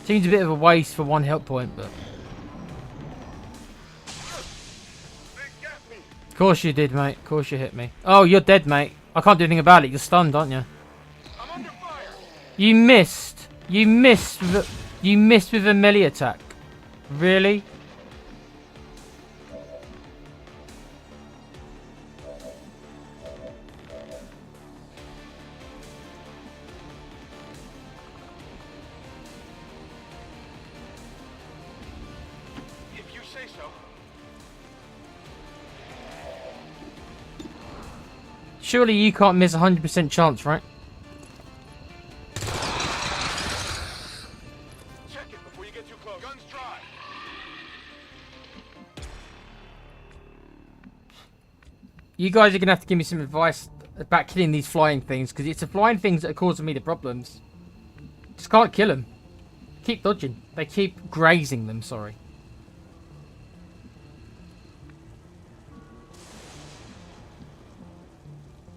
Seems a bit of a waste for 1 health point, but... They got me. Of course you did, mate. Of course you hit me. Oh, you're dead, mate. I can't do anything about it. You're stunned, aren't you? I'm under fire. You missed. You missed with a melee attack. Really? If you say so. Surely you can't miss 100% chance, right? Check it before you get too close. Guns dry. You guys are going to have to give me some advice about killing these flying things, because it's the flying things that are causing me the problems. Just can't kill them. Keep dodging. They keep grazing them, sorry.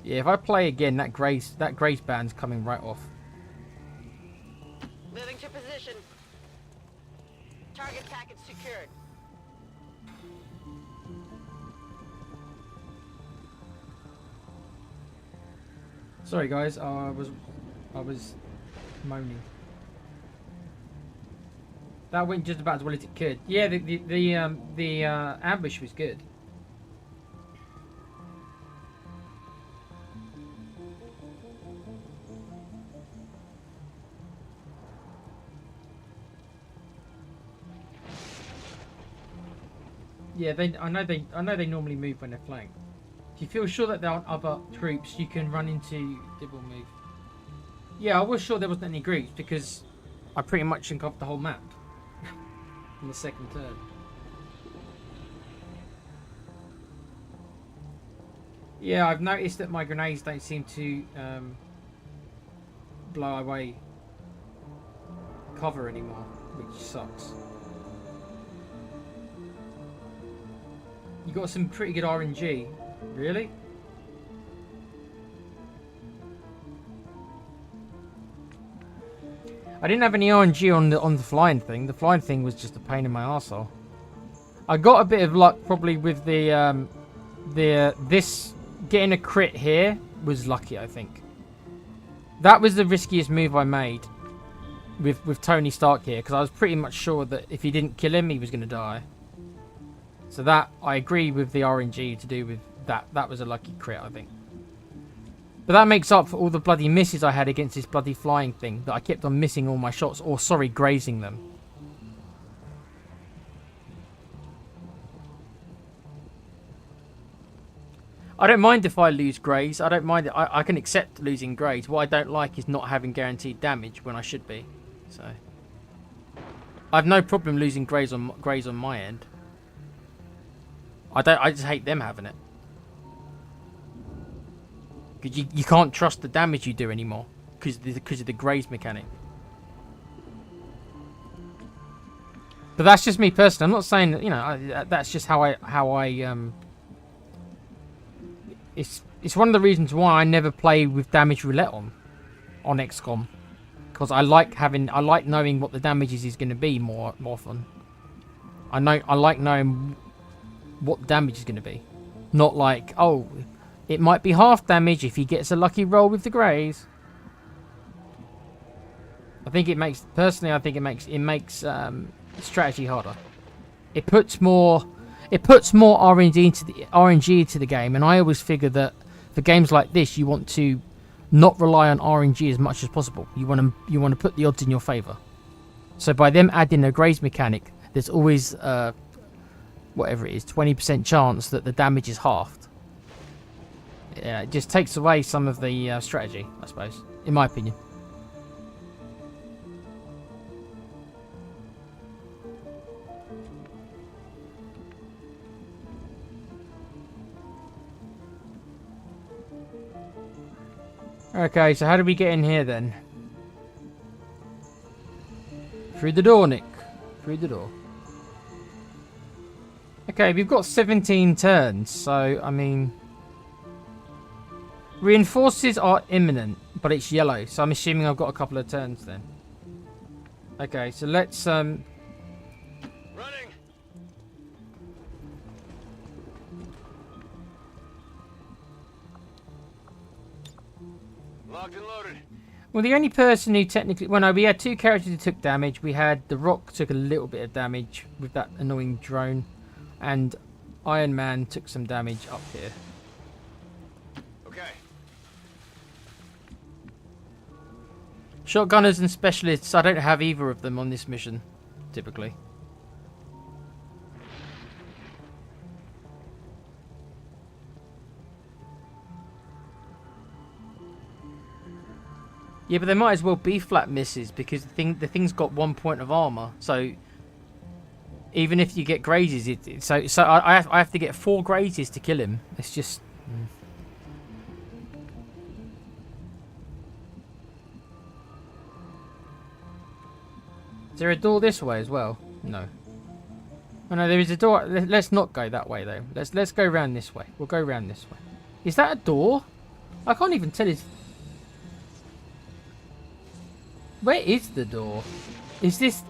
Yeah, if I play again, that grace band's coming right off. Moving to position. Target package secured. Sorry guys, I was moaning. That went just about as well as it could. Yeah, the ambush was good. Yeah, I know they normally move when they're flanked. If you feel sure that there aren't other troops, you can run into Dibble move. Yeah, I was sure there wasn't any groups because I pretty much uncovered the whole map in the second turn. Yeah, I've noticed that my grenades don't seem to blow away cover anymore, which sucks. You got some pretty good RNG. Really? I didn't have any RNG on the flying thing. The flying thing was just a pain in my arsehole. I got a bit of luck probably with this getting a crit here was lucky, I think. That was the riskiest move I made with Tony Stark here, because I was pretty much sure that if he didn't kill him, he was going to die. So that, I agree with the RNG to do with that. That was a lucky crit, I think. But that makes up for all the bloody misses I had against this bloody flying thing, that I kept on missing all my shots, or sorry, grazing them. I don't mind if I lose graze. I don't mind it. I can accept losing graze. What I don't like is not having guaranteed damage when I should be. So I have no problem losing graze on my end. I just hate them having it. Because you can't trust the damage you do anymore because of the graze mechanic. But that's just me personally. I'm not saying that, you know, that's just how I it's one of the reasons why I never play with damage roulette on XCOM, because I like knowing what the damage is going to be more often. I like knowing what the damage is going to be, not like, oh, it might be half damage if he gets a lucky roll with the graze. I think it makes strategy harder. It puts more RNG into the game, and I always figure that for games like this, you want to not rely on RNG as much as possible. You want to put the odds in your favor. So by them adding a graze mechanic, there's always whatever it is, 20% chance that the damage is halved. Yeah, it just takes away some of the strategy, I suppose, in my opinion. Okay, so how do we get in here then? Through the door, Nick. Through the door. Okay, we've got 17 turns, so, I mean... Reinforces are imminent, but it's yellow, so I'm assuming I've got a couple of turns then. Okay, so let's, Running. Locked and loaded. Well, the only person who technically... Well, no, we had two characters who took damage. We had The Rock took a little bit of damage with that annoying drone. And Iron Man took some damage up here. Okay. Shotgunners and specialists, I don't have either of them on this mission, typically. Yeah, but they might as well be flat misses because the thing's got 1 point of armor. So even if you get grazes, so I have to get 4 grazes to kill him. It's just. Is there a door this way as well? No. Oh no, there is a door. Let's not go that way though. Let's go around this way. We'll go around this way. Is that a door? I can't even tell. Where is the door? Is this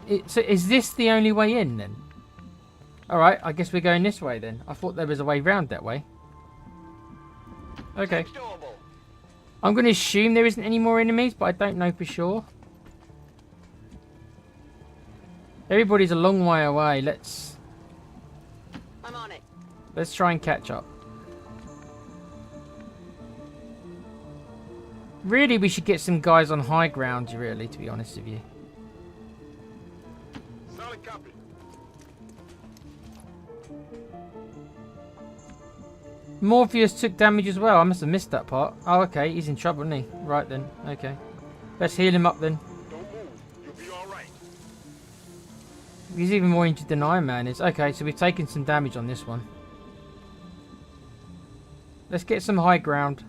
the only way in then? Alright, I guess we're going this way then. I thought there was a way round that way. Okay. I'm going to assume there isn't any more enemies, but I don't know for sure. Everybody's a long way away. I'm on it. Let's try and catch up. Really, we should get some guys on high ground, really, to be honest with you. Solid copy. Morpheus took damage as well. I must have missed that part. Oh, okay. He's in trouble, isn't he? Right then. Okay. Let's heal him up then. Don't move. You'll be all right. He's even more injured than Iron Man is. Okay, so we've taken some damage on this one. Let's get some high ground.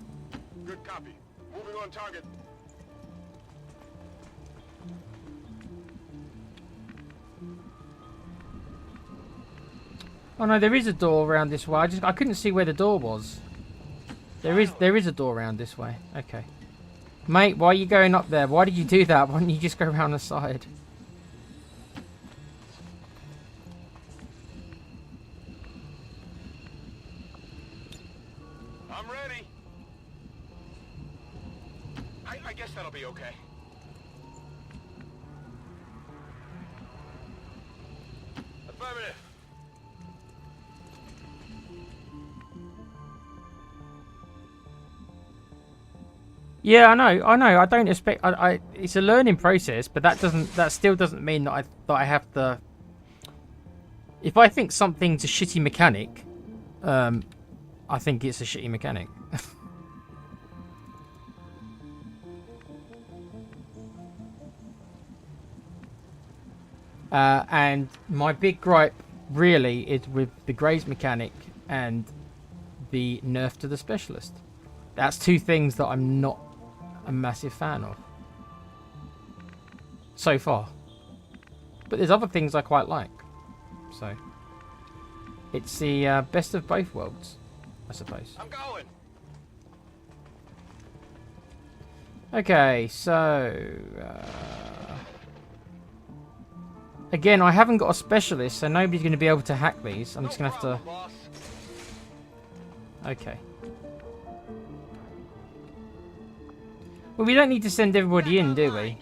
Good copy. Moving on target. Oh no, there is a door around this way. I couldn't see where the door was. There is a door around this way. Okay. Mate, why are you going up there? Why did you do that? Why don't you just go around the side? I'm ready. I guess that'll be okay. Affirmative. Yeah, I know. I don't expect. It's a learning process, but that still doesn't mean that I have to. If I think something's a shitty mechanic, I think it's a shitty mechanic. And my big gripe really is with the Graze mechanic and the nerf to the specialist. That's two things that I'm not a massive fan of so far, but there's other things I quite like, so it's the best of both worlds, I suppose. I'm going. Okay, so again, I haven't got a specialist, so nobody's going to be able to hack these. I'm just going to have to. Boss. Okay. Well, we don't need to send everybody in, do we?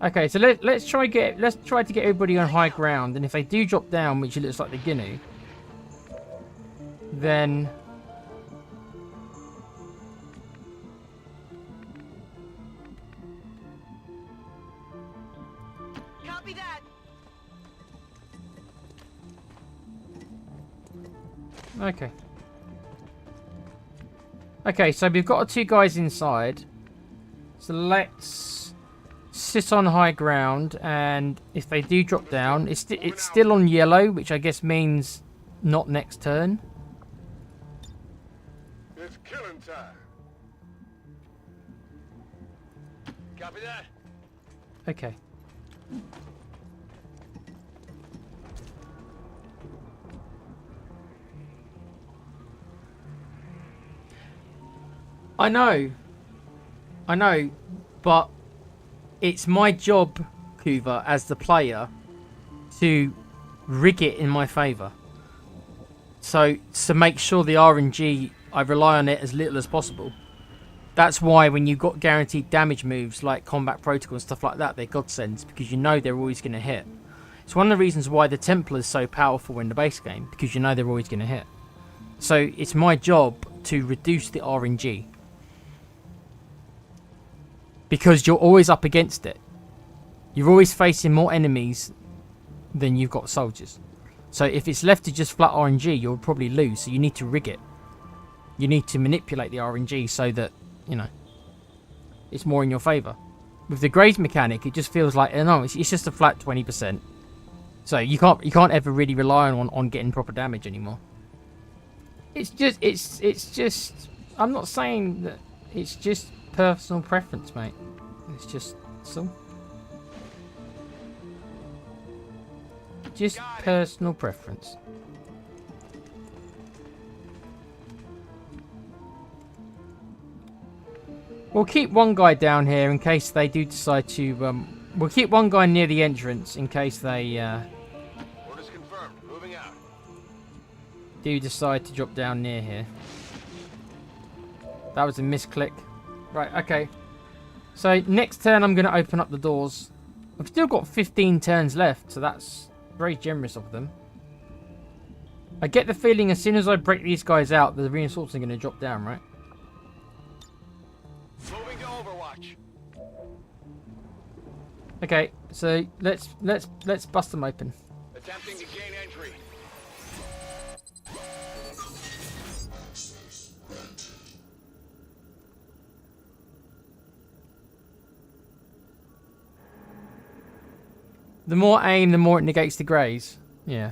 Okay, so let's try to get everybody on high ground, and if they do drop down, which it looks like they're gonna, then Copy that. okay. Okay, so we've got 2 guys inside. So let's sit on high ground, and if they do drop down, it's still on yellow, which I guess means not next turn. It's killing time. Copy that. Okay. I know, but it's my job, Kuva, as the player, to rig it in my favour. So to make sure the RNG, I rely on it as little as possible. That's why when you got guaranteed damage moves like combat protocol and stuff like that, they're godsends, because you know they're always going to hit. It's one of the reasons why the Templar is so powerful in the base game, because you know they're always going to hit. So it's my job to reduce the RNG, because you're always up against it. You're always facing more enemies than you've got soldiers. So if it's left to just flat RNG, you'll probably lose. So you need to rig it. You need to manipulate the RNG so that, you know, it's more in your favour. With the graze mechanic, it just feels like, no, it's just a flat 20%. So you can't ever really rely on getting proper damage anymore. It's just I'm not saying that, it's just personal preference, mate. It's just so. Just personal preference. We'll keep one guy down here in case they do decide to. We'll keep one guy near the entrance in case they Orders confirmed. Moving out. do decide to drop down near here. That was a misclick. Right, okay. So next turn I'm going to open up the doors. I've still got 15 turns left, so that's very generous of them. I get the feeling as soon as I break these guys out, the reinforcements are going to drop down, right? Moving to Overwatch. Okay, so let's bust them open. Attempting to gain entry. The more aim, the more it negates the graze. Yeah.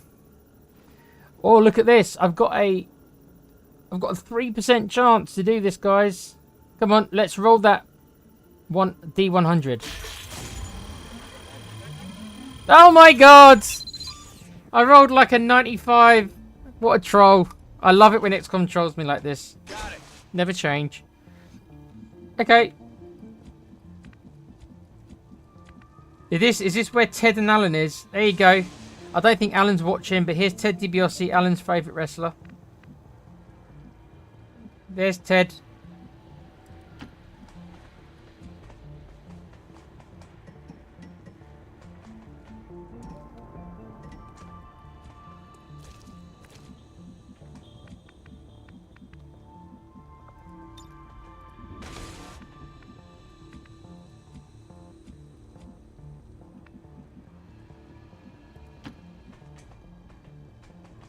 Oh, look at this! I've got a 3% chance to do this, guys. Come on, let's roll that D100. Oh my god! I rolled like a 95. What a troll. I love it when XCOM trolls me like this. Got it. Never change. Okay. Is this where Ted and Alan is? There you go. I don't think Alan's watching, but here's Ted DiBiase, Alan's favourite wrestler. There's Ted.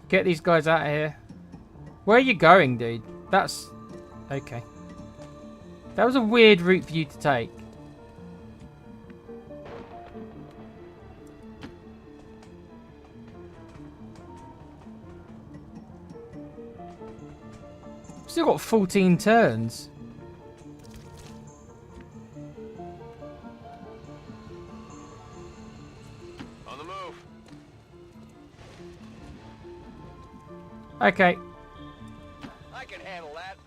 Get these guys out of here. Where are you going, dude? That's... okay. That was a weird route for you to take. Still got 14 turns. On the move. Okay. I can handle that.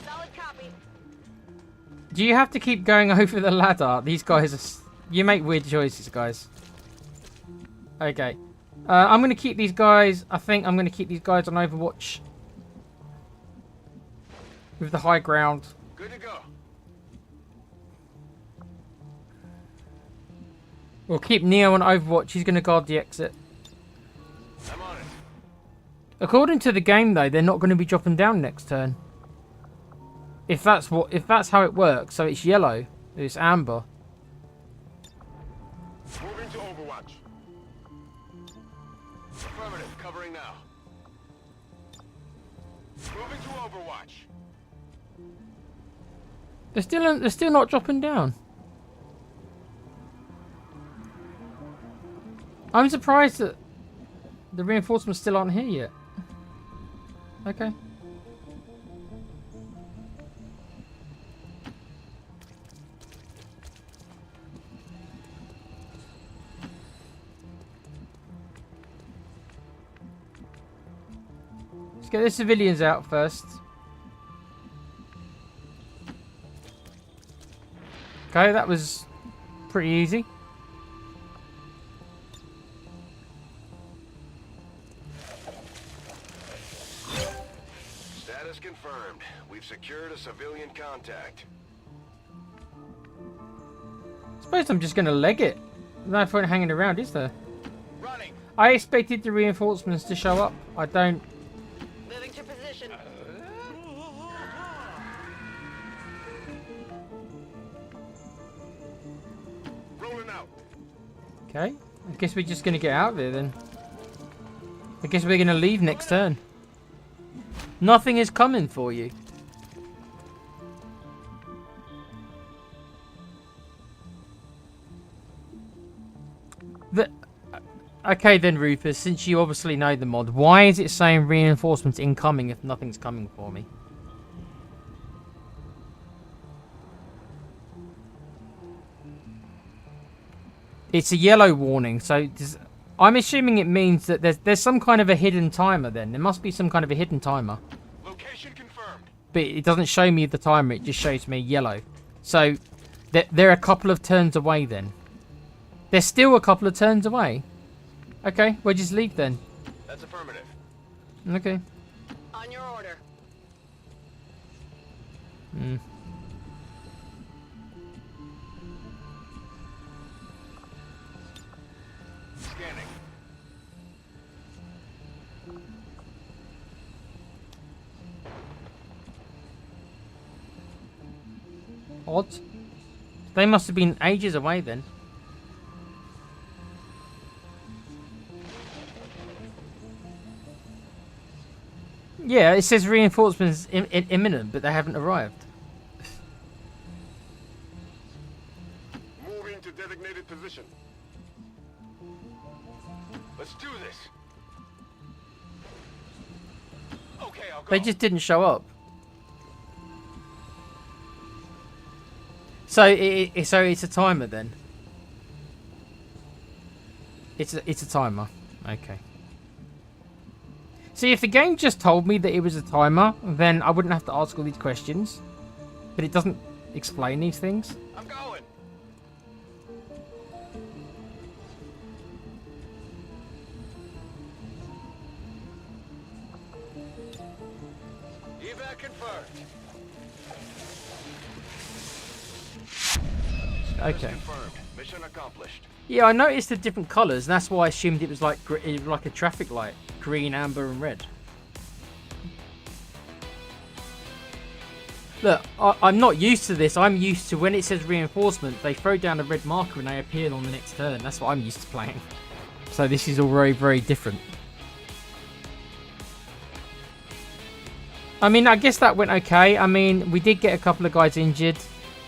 Solid copy. Do you have to keep going over the ladder? These guys are... you make weird choices, guys. Okay. I'm going to keep these guys... I think I'm going to keep these guys on Overwatch. With the high ground. Good to go. We'll keep Neo on Overwatch. He's going to guard the exit. I'm on it. According to the game, though, they're not going to be dropping down next turn. If that's how it works, so it's yellow, it's amber. Moving to Overwatch. Affirmative. Covering now. Moving to Overwatch. They're still not dropping down. I'm surprised that the reinforcements still aren't here yet. Okay. get the civilians out first. Okay, that was pretty easy. Status confirmed. We've secured a civilian contact. I suppose I'm just going to leg it. No point hanging around, is there? Running. I expected the reinforcements to show up. I don't. Moving to position. Rolling out. Okay. I guess we're just going to get out there then. I guess we're going to leave next turn. Nothing is coming for you. Okay then, Rufus, since you obviously know the mod, why is it saying reinforcements incoming if nothing's coming for me? It's a yellow warning, so I'm assuming it means that there's some kind of a hidden timer then. There must be some kind of a hidden timer. Location confirmed. But it doesn't show me the timer, it just shows me yellow. So they're a couple of turns away then. They're still a couple of turns away. Okay, we'll just leave then. That's affirmative. Okay. On your order. Hmm. Scanning. Odd. They must have been ages away then. Yeah, it says reinforcements imminent, but they haven't arrived. Moving to designated position. Let's do this. Okay, I'll go. They just didn't show up. So it's a timer then. It's a timer. Okay. See, if the game just told me that it was a timer, then I wouldn't have to ask all these questions. But it doesn't explain these things. I'm going. Evac confirmed. Okay. Confirmed. Mission accomplished. Yeah, I noticed the different colours, and that's why I assumed it was like a traffic light. Green, amber, and red. Look, I'm not used to this. I'm used to when it says reinforcement, they throw down a red marker and they appear on the next turn. That's what I'm used to playing. So this is all very, very different. I mean, I guess that went okay. I mean, we did get a couple of guys injured.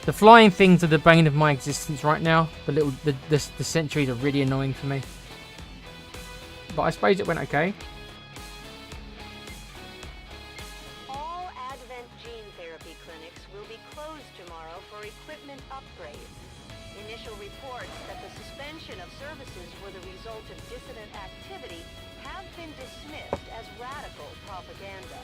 The flying things are the bane of my existence right now. The sentries are really annoying for me. But I suppose it went okay. All Advent gene therapy clinics will be closed tomorrow for equipment upgrades. Initial reports that the suspension of services were the result of dissident activity have been dismissed as radical propaganda.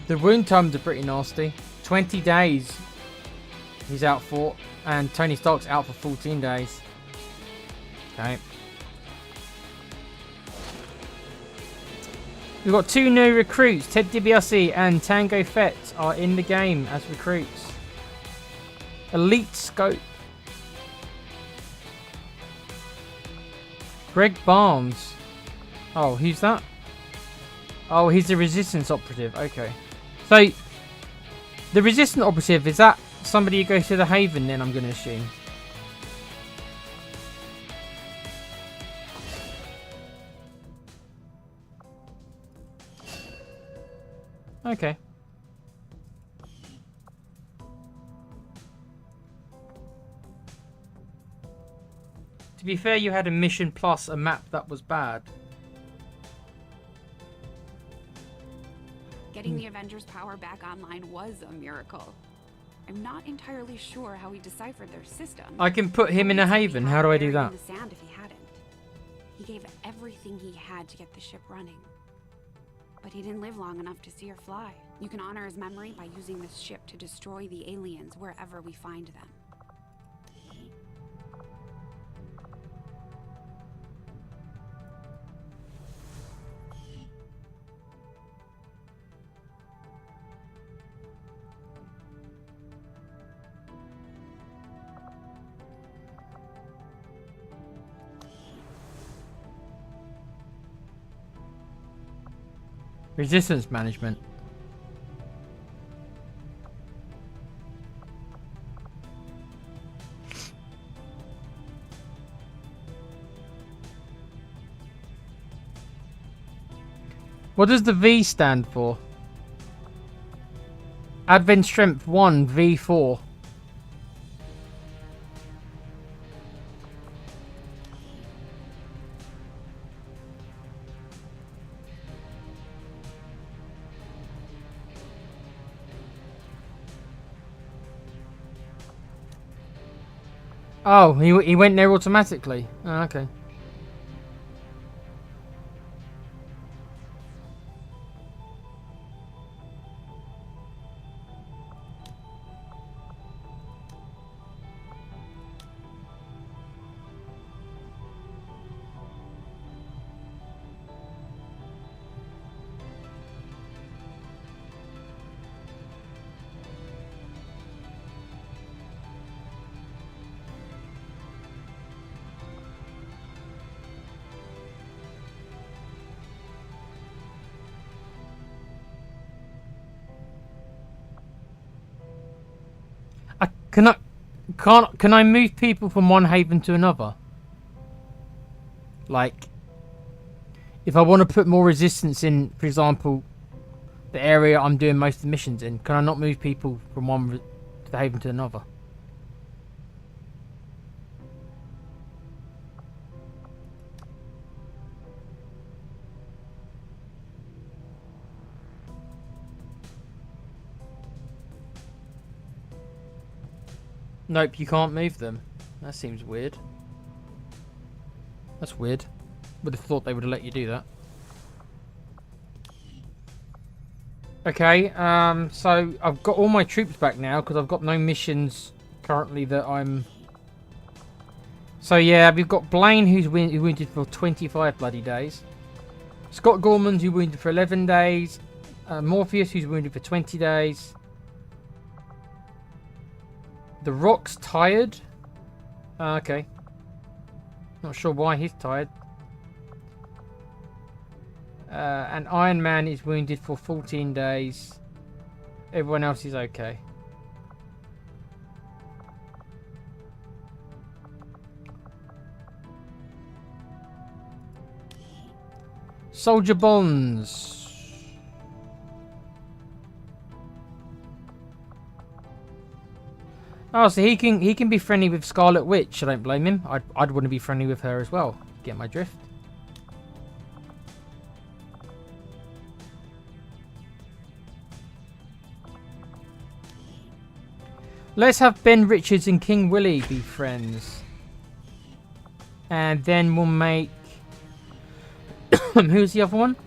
The wound times are pretty nasty. 20 days he's out for, and Tony Stark's out for 14 days. Okay. We've got 2 new recruits. Ted DiBiase and Tango Fett are in the game as recruits. Elite Scope. Greg Barnes. Oh, who's that? Oh, he's the Resistance operative. Okay. So, the Resistance operative, is that somebody who goes to the Haven then, I'm going to assume? Okay. To be fair, you had a mission plus a map that was bad. Getting the Avengers' power back online was a miracle. I'm not entirely sure how he deciphered their system. I can put him in a haven. How do I do that? In the sand if he hadn't. He gave everything he had to get the ship running. But he didn't live long enough to see her fly. You can honor his memory by using this ship to destroy the aliens wherever we find them. Resistance management. What does the V stand for? Advent Strength 1 V4. Oh, he went there automatically. Oh, okay. Can I move people from one haven to another? Like, if I want to put more resistance in, for example, the area I'm doing most of the missions in, can I not move people from one haven to another? Nope, you can't move them. That seems weird. That's weird. Would have thought they would have let you do that. Okay, so I've got all my troops back now because I've got no missions currently that I'm... So yeah, we've got Blaine who's wounded for 25 bloody days. Scott Gorman who's wounded for 11 days. Morpheus who's wounded for 20 days. The Rock's tired. Okay. Not sure why he's tired. And Iron Man is wounded for 14 days. Everyone else is okay. Soldier Bonds. Oh, so he can be friendly with Scarlet Witch. I don't blame him. I'd want to be friendly with her as well. Get my drift. Let's have Ben Richards and King Willie be friends. And then we'll make... Who's the other one?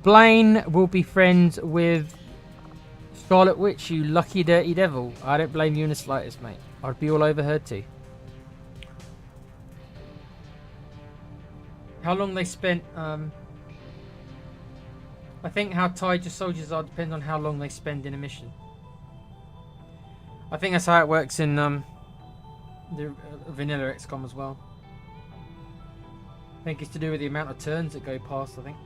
Blaine will be friends with Scarlet Witch, you lucky dirty devil. I don't blame you in the slightest, mate. I'd be all over her too. How long they spent... I think how tired your soldiers are depends on how long they spend in a mission. I think that's how it works in the vanilla XCOM as well. I think it's to do with the amount of turns that go past, I think.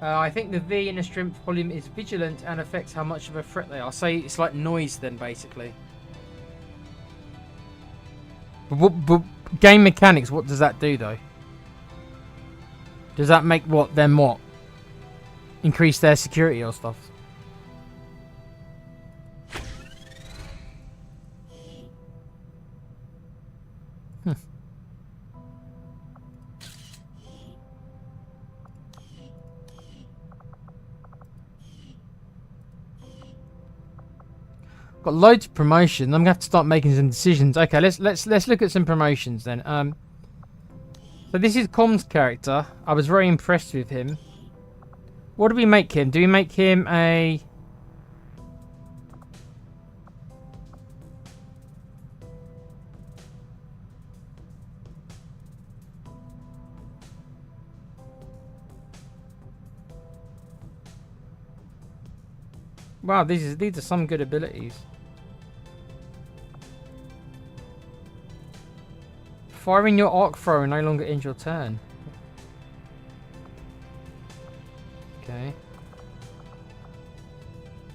I think the V in the strength volume is vigilant and affects how much of a threat they are. So it's like noise then, basically. But game mechanics, what does that do though? Does that make them what? Increase their security or stuff? Got loads of promotion. I'm gonna have to start making some decisions. Okay, let's look at some promotions then. So this is Com's character. I was very impressed with him. What do we make him? Do we make him a... Wow, these are some good abilities. Firing your arc thrower no longer ends your turn. Okay.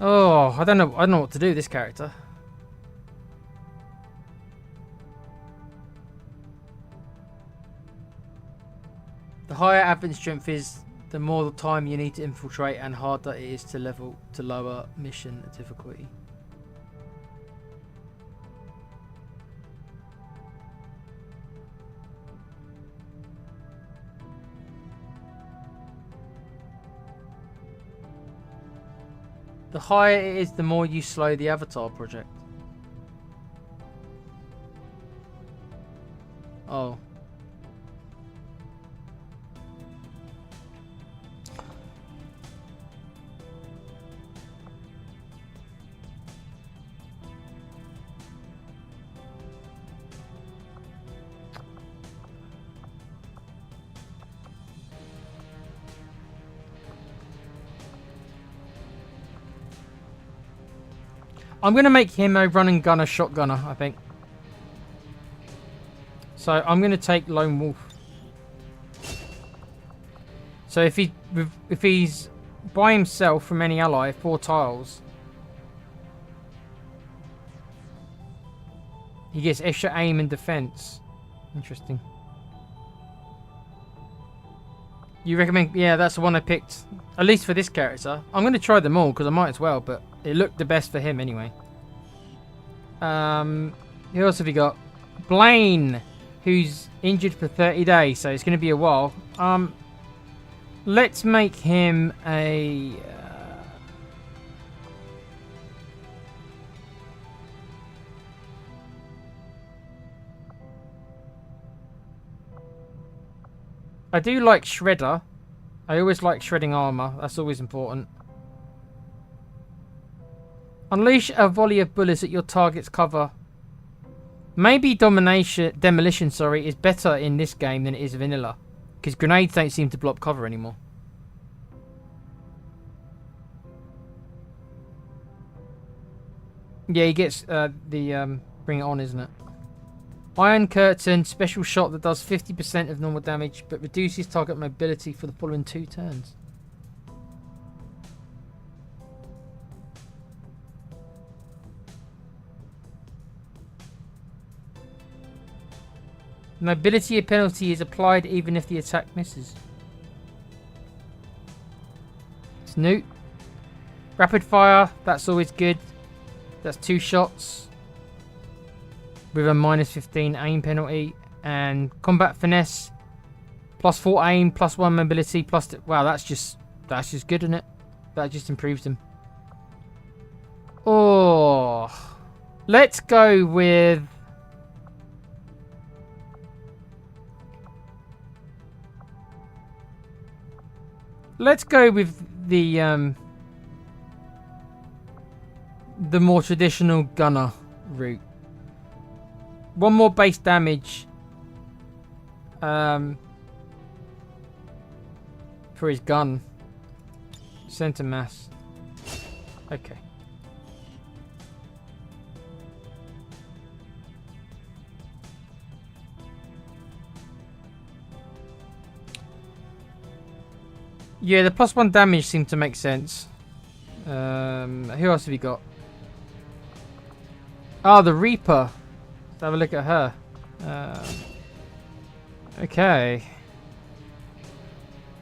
Oh, I don't know what to do with this character. The higher advent strength is, the more time you need to infiltrate and harder it is to level to lower mission difficulty. The higher it is, the more you slow the Avatar project. Oh. I'm going to make him a run and gunner shotgunner, I think. So I'm going to take Lone Wolf. So if he's by himself from any ally, 4 tiles, he gets extra aim and defense. Interesting. You recommend? Yeah, that's the one I picked. At least for this character. I'm going to try them all because I might as well, but it looked the best for him anyway. Who else have we got? Blaine, who's injured for 30 days, so it's going to be a while. Let's make him a... I do like Shredder. I always like shredding armor. That's always important. Unleash a volley of bullets at your target's cover. Maybe demolition, is better in this game than it is vanilla, because grenades don't seem to block cover anymore. Yeah, he gets the bring it on, isn't it? Iron Curtain, special shot that does 50% of normal damage, but reduces target mobility for the following 2 turns. Mobility penalty is applied even if the attack misses. Snoot. Rapid fire, that's always good. That's 2 shots. With a -15 aim penalty. And combat finesse. +4 aim, +1 mobility, wow, that's just good, isn't it? That just improves them. Oh. Let's go with... Let's go with the more traditional gunner route. 1 more base damage for his gun. Center mass. Okay. Yeah, the +1 damage seemed to make sense. Who else have we got? Oh, the Reaper. Let's have a look at her. Okay.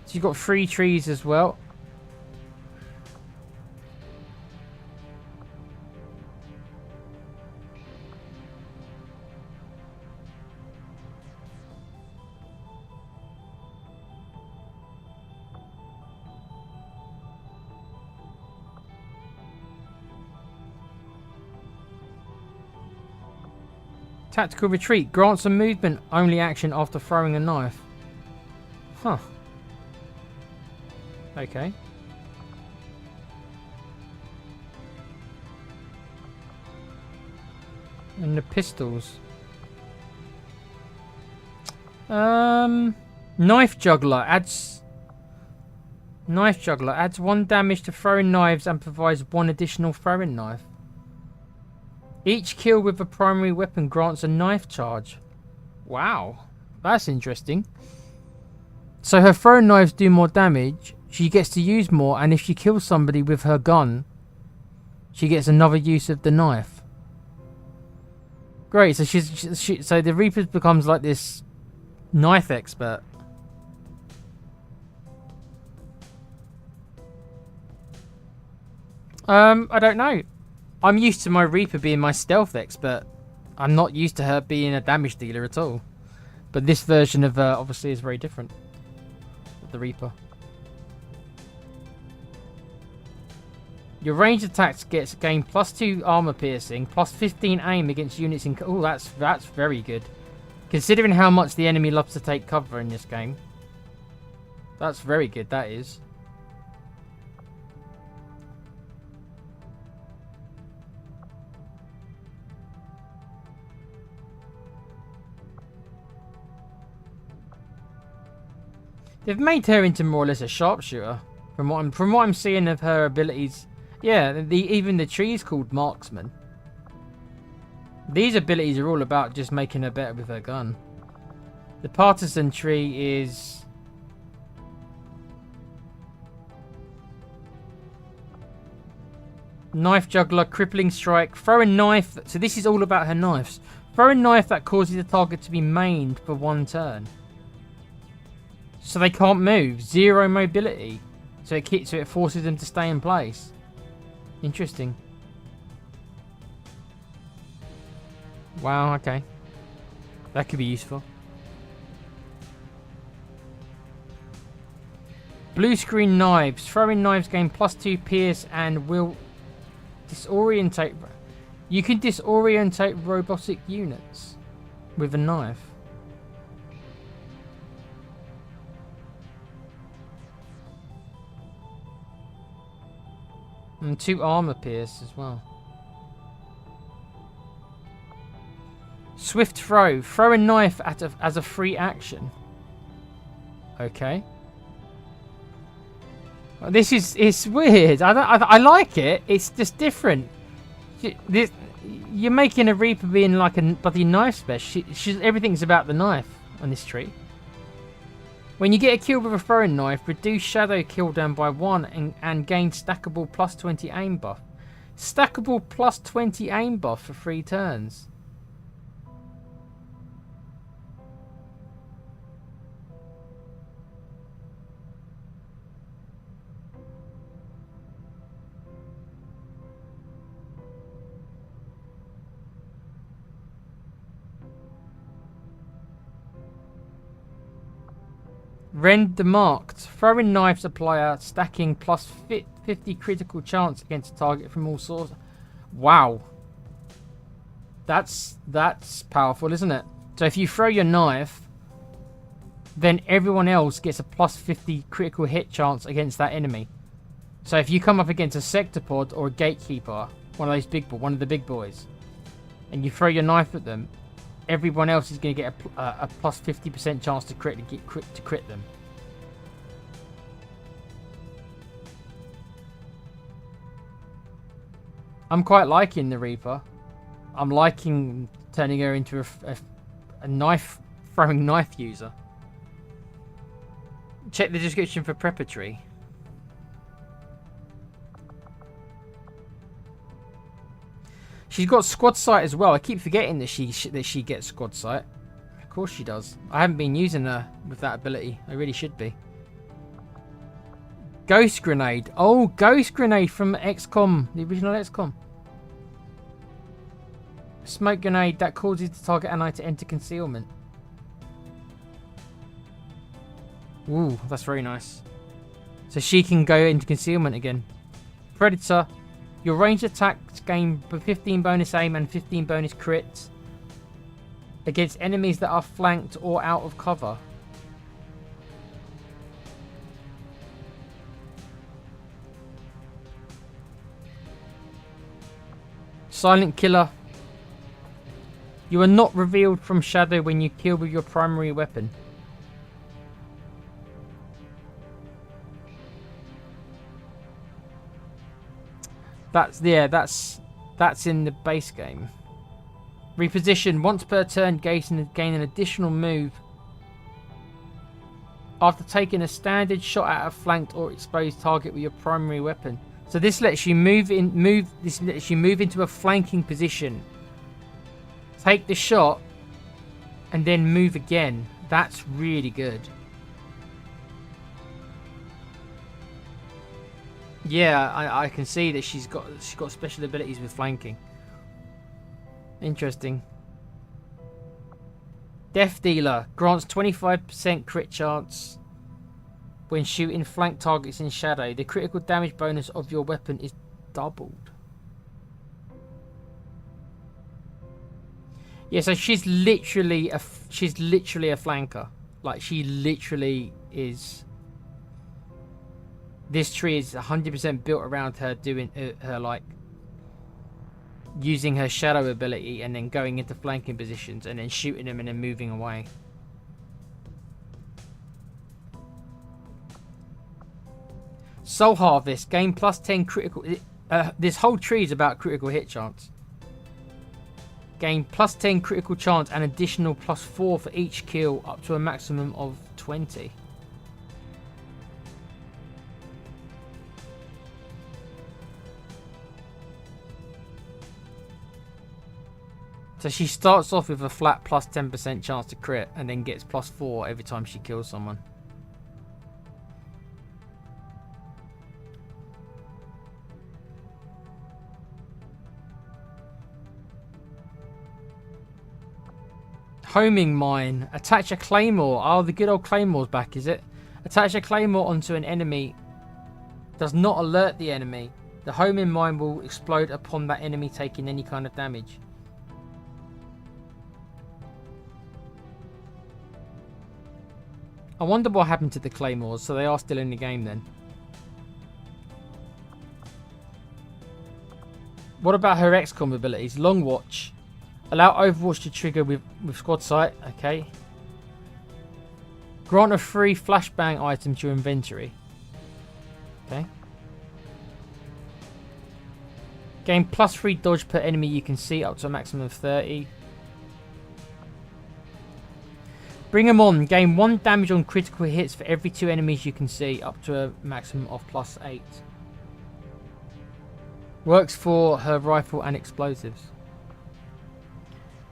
She's got 3 trees as well. Tactical retreat. Grants a movement only action after throwing a knife. Huh. Okay. And the pistols. Knife juggler adds 1 damage to throwing knives and provides 1 additional throwing knife. Each kill with a primary weapon grants a knife charge. Wow, that's interesting. So her throwing knives do more damage, she gets to use more, and if she kills somebody with her gun, she gets another use of the knife. Great, so so the Reaper becomes like this knife expert. I don't know. I'm used to my Reaper being my stealth expert. I'm not used to her being a damage dealer at all. But this version of her obviously is very different. The Reaper. Your ranged attacks gain +2 armor piercing, +15 aim against units in... Oh, that's very good. Considering how much the enemy loves to take cover in this game. That's very good, that is. They've made her into more or less a sharpshooter, from what I'm seeing of her abilities. Yeah, even the tree's called marksman. These abilities are all about just making her better with her gun. The partisan tree is knife juggler, crippling strike, throwing knife. So this is all about her knives. Throwing knife that causes the target to be maimed for 1 turn. So they can't move. 0 mobility. So it forces them to stay in place. Interesting. Wow, okay. That could be useful. Blue screen knives. Throwing knives gain +2 pierce and will disorientate. You can disorientate robotic units with a knife. And 2 armor pierce as well. Swift throw. Throw a knife as a free action. Okay. Well, it's weird. I like it. It's just different. You're making a Reaper being like a bloody knife specialist. Everything's about the knife on this tree. When you get a kill with a throwing knife, reduce shadow cooldown by 1 and gain stackable +20 aim buff. Stackable +20 aim buff for 3 turns. Rend marked. Throwing knives apply a stacking +50 critical chance against a target from all sources. Wow. That's powerful, isn't it? So if you throw your knife, then everyone else gets a +50 critical hit chance against that enemy. So if you come up against a sectopod or a gatekeeper, one of the big boys, and you throw your knife at them, everyone else is going to get a +50% chance to crit them. I'm quite liking the Reaper. I'm liking turning her into a throwing knife user. Check the description for preparatory. She's got squad sight as well. I keep forgetting that she gets squad sight. Of course she does. I haven't been using her with that ability. I really should be. Ghost grenade. Oh, ghost grenade from XCOM, the original XCOM. Smoke grenade that causes the target ally to enter concealment. Ooh, that's very nice. So she can go into concealment again. Predator. Your ranged attacks gain 15 bonus aim and 15 bonus crits. against enemies that are flanked or out of cover. Silent killer. You are not revealed from shadow when you kill with your primary weapon. That's in the base game. Reposition once per turn, gain an additional move after taking a standard shot at a flanked or exposed target with your primary weapon. So this lets you move into a flanking position, take the shot, and then move again. That's really good. Yeah, I can see that she's got special abilities with flanking. Interesting. Death Dealer grants 25% crit chance when shooting flank targets in shadow. The critical damage bonus of your weapon is doubled. Yeah, so she's literally a flanker. Like, she literally is. This tree is 100% built around her doing her like using her shadow ability and then going into flanking positions and then shooting them and then moving away. Soul Harvest, gain plus 10 critical. This whole tree is about critical hit chance. Gain plus 10 critical chance and additional plus 4 for each kill, up to a maximum of 20. So she starts off with a flat plus 10% chance to crit and then gets plus 4 every time she kills someone. Homing mine. Attach a claymore. Oh, the good old claymore's back, is it? Attach a claymore onto an enemy. Does not alert the enemy. The homing mine will explode upon that enemy taking any kind of damage. I wonder what happened to the claymores, so they are still in the game then. What about her XCOM abilities? Long watch. Allow Overwatch to trigger with squad sight. Okay. Grant a free flashbang item to your inventory. Okay. Gain plus 3 dodge per enemy you can see, up to a maximum of 30. Bring them on. Gain 1 damage on critical hits for every 2 enemies you can see, up to a maximum of plus 8. Works for her rifle and explosives.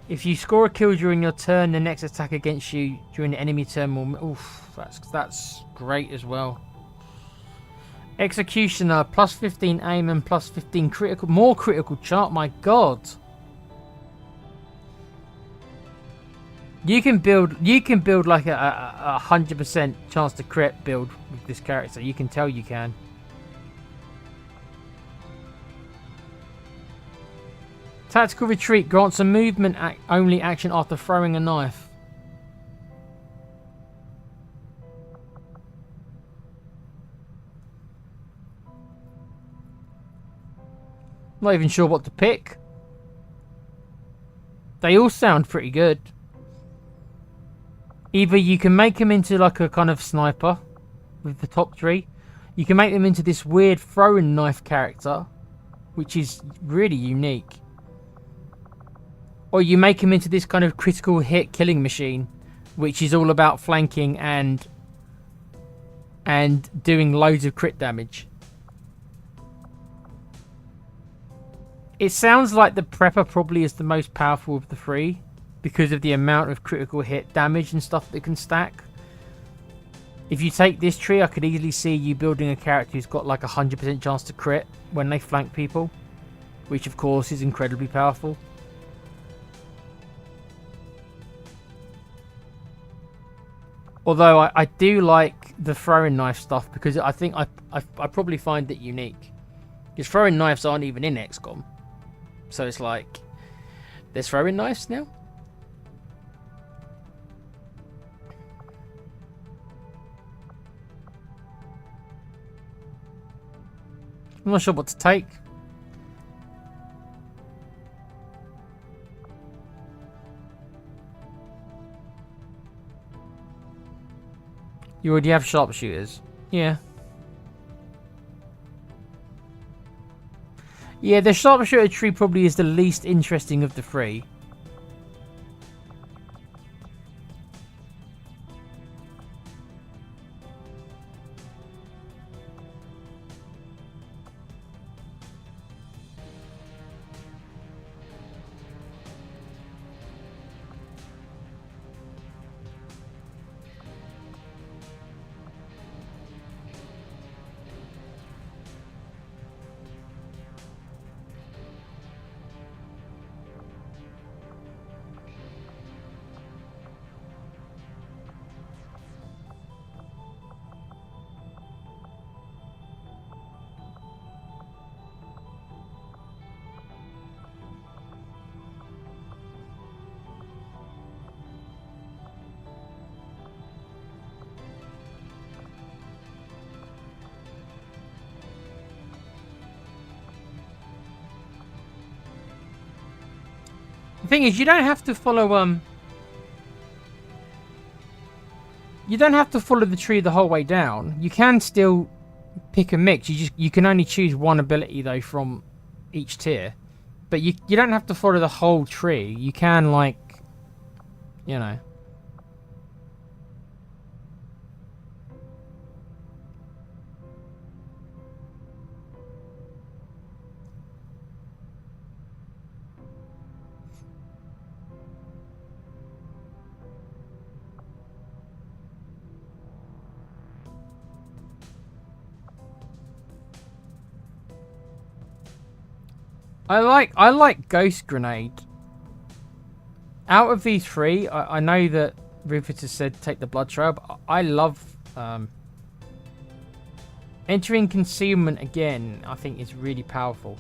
If you score a kill during your turn, the next attack against you during the enemy turn will... Oof, that's great as well. Executioner, plus 15 aim and plus 15 critical... More critical chart, my god. You can build like a 100% chance to crit build with this character. You can tell you can. Tactical retreat grants a movement only action after throwing a knife. Not even sure what to pick. They all sound pretty good. Either you can make them into like a kind of sniper with the top tree. You can make them into this weird throwing knife character, which is really unique. Or you make him into this kind of critical hit killing machine, which is all about flanking and doing loads of crit damage. It sounds like the Prepper probably is the most powerful of the three because of the amount of critical hit damage and stuff that it can stack. If you take this tree, I could easily see you building a character who's got like a 100% chance to crit when they flank people, which of course is incredibly powerful. Although I do like the throwing knife stuff because I think I probably find it unique. Because throwing knives aren't even in XCOM. So it's like, there's throwing knives now? I'm not sure what to take. You already have sharpshooters. Yeah. Yeah, the sharpshooter tree probably is the least interesting of the three. The thing is, you don't have to follow you don't have to follow the tree the whole way down. You can still pick a mix. You can only choose one ability though from each tier. But you don't have to follow the whole tree. You can, like, you know. I like Ghost Grenade. Out of these three, I know that Rufus has said take the blood trail, but I love entering concealment again. I think is really powerful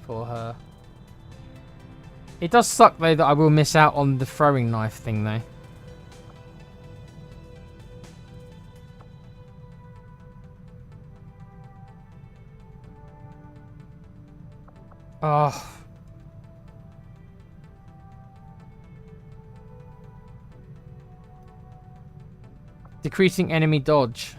for her. It does suck though that I will miss out on the throwing knife thing though. Oh. Decreasing enemy dodge.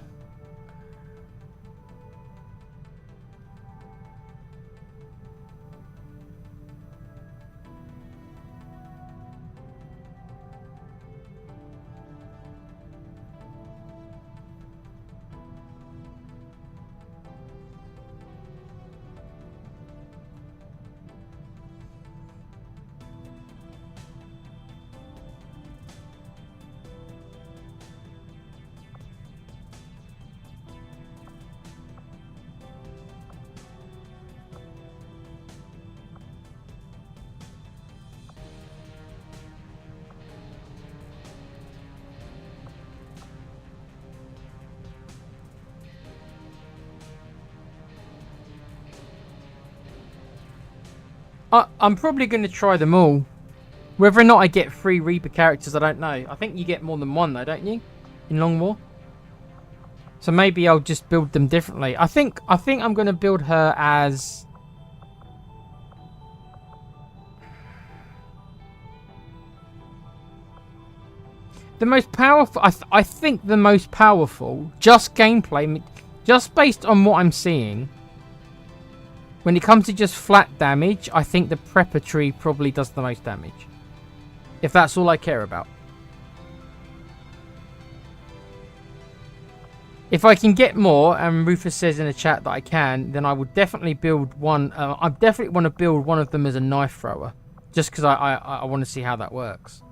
I'm probably going to try them all. Whether or not I get 3 Reaper characters, I don't know. I think you get more than one though, don't you? In Long War. So maybe I'll just build them differently. I think I'm going to build her as... the most powerful... I think the most powerful, just gameplay, just based on what I'm seeing... when it comes to just flat damage, I think the Prepper Tree probably does the most damage. If that's all I care about. If I can get more, and Rufus says in the chat that I can, then I would definitely build one. I definitely want to build one of them as a knife thrower. Just because I want to see how that works.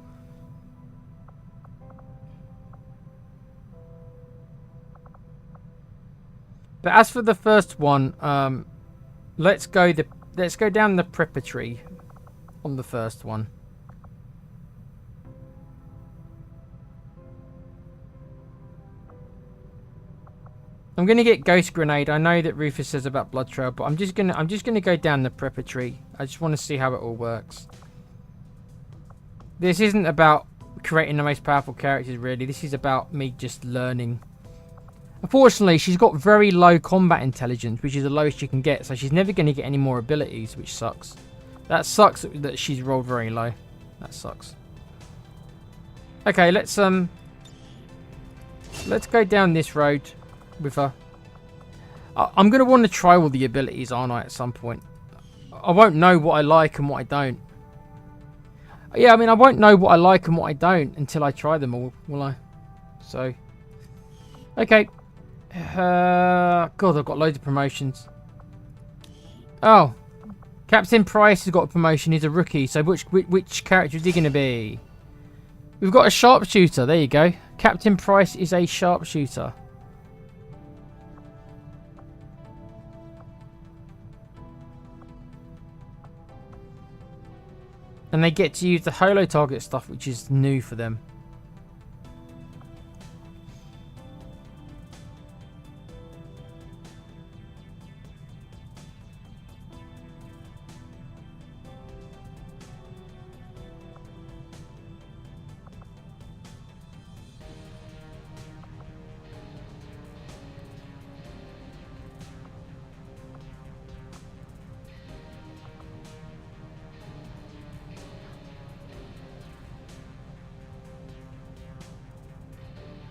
But as for the first one, let's go down the Prepper Tree on the first one. I'm gonna get Ghost Grenade. I know that Rufus says about Blood Trail, but I'm just gonna go down the Prepper Tree. I just want to see how it all works. This isn't about creating the most powerful characters, really. This is about me just learning. Unfortunately, she's got very low combat intelligence, which is the lowest you can get, so she's never going to get any more abilities, which sucks. That sucks that she's rolled very low. That sucks. Okay, let's go down this road with her. I'm going to want to try all the abilities, aren't I, at some point? I won't know what I like and what I don't. Yeah, I mean, I won't know what I like and what I don't until I try them all, will I? So, okay. God, I've got loads of promotions. Oh, Captain Price has got a promotion. He's a rookie. So which character is he going to be? We've got a sharpshooter. There you go. Captain Price is a sharpshooter. And they get to use the holo target stuff, which is new for them.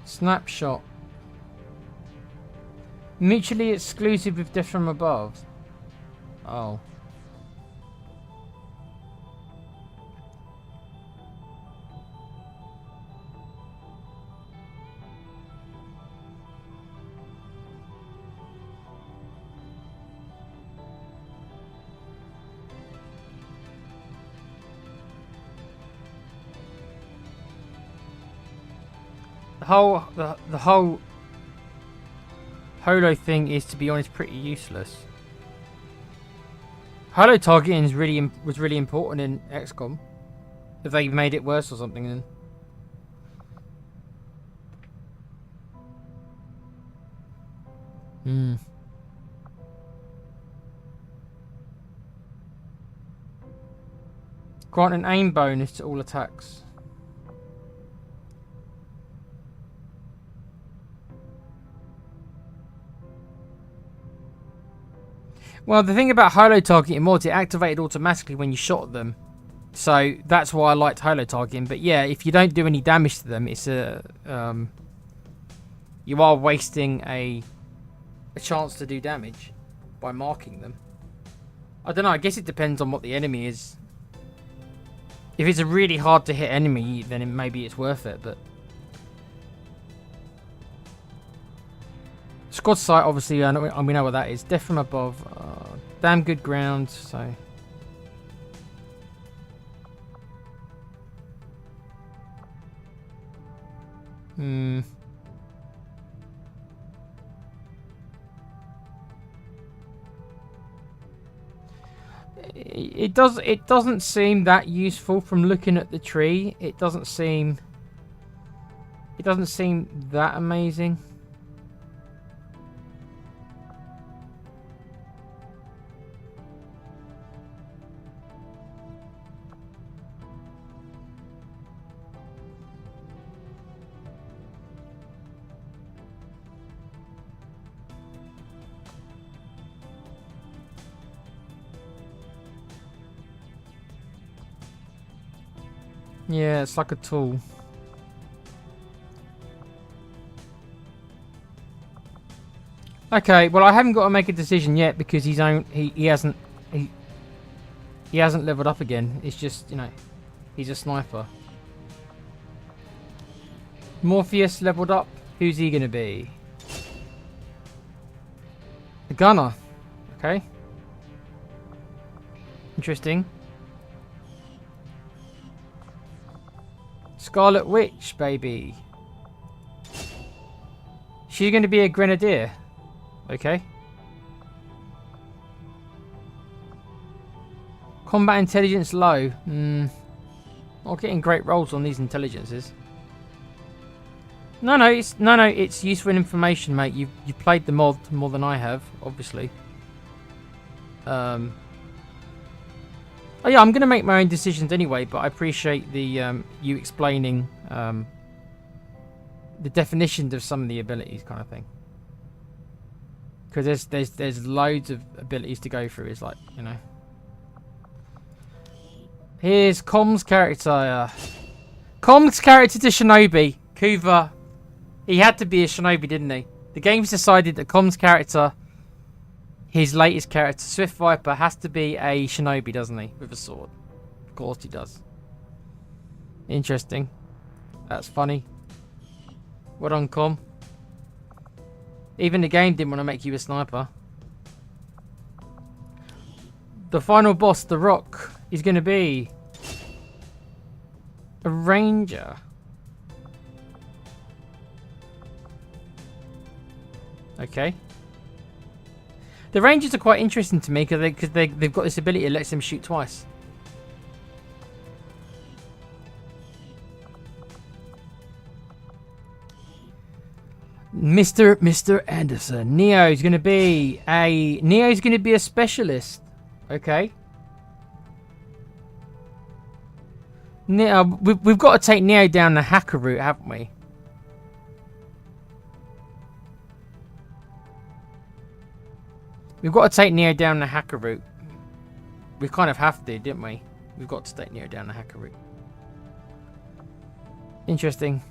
Snapshot. Mutually exclusive with Death from Above. Oh. The whole holo thing is, to be honest, pretty useless. Holo targeting is was really important in XCOM. If they made it worse or something, then. Grant an aim bonus to all attacks. Well, the thing about holo targeting mods, it activated automatically when you shot them. So that's why I liked holo targeting. But yeah, if you don't do any damage to them, it's a you are wasting a chance to do damage by marking them. I don't know, I guess it depends on what the enemy is. If it's a really hard to hit enemy, then maybe it's worth it, but Squad sight, obviously, we know what that is. Death from Above. Damn good ground, so. It doesn't seem that useful from looking at the tree. It doesn't seem that amazing. Yeah, it's like a tool. Okay, well, I haven't got to make a decision yet because he hasn't leveled up again. It's just, you know, he's a sniper. Morpheus leveled up. Who's he gonna be? The gunner. Okay. Interesting. Scarlet Witch, baby. She's going to be a grenadier. Okay. Combat intelligence low. Not getting great rolls on these intelligences. No, it's useful information, mate. You've played the mod more than I have, obviously. Oh yeah, I'm going to make my own decisions anyway, but I appreciate the you explaining the definitions of some of the abilities kind of thing. Because there's loads of abilities to go through. It's like, you know. Here's Com's character. Com's character to Shinobi. Kuva. He had to be a Shinobi, didn't he? The game's decided that Com's character, his latest character, Swift Viper, has to be a Shinobi, doesn't he? With a sword. Of course he does. Interesting. That's funny. Well done, Com. Even the game didn't want to make you a sniper. The final boss, The Rock, is going to be a ranger. Okay. The rangers are quite interesting to me because they've got this ability that lets them shoot twice. Mr. Anderson. Neo's going to be a specialist. Okay. Neo, we've got to take Neo down the hacker route, haven't we? We've got to take Neo down the hacker route. We kind of have to, didn't we? We've got to take Neo down the hacker route. Interesting.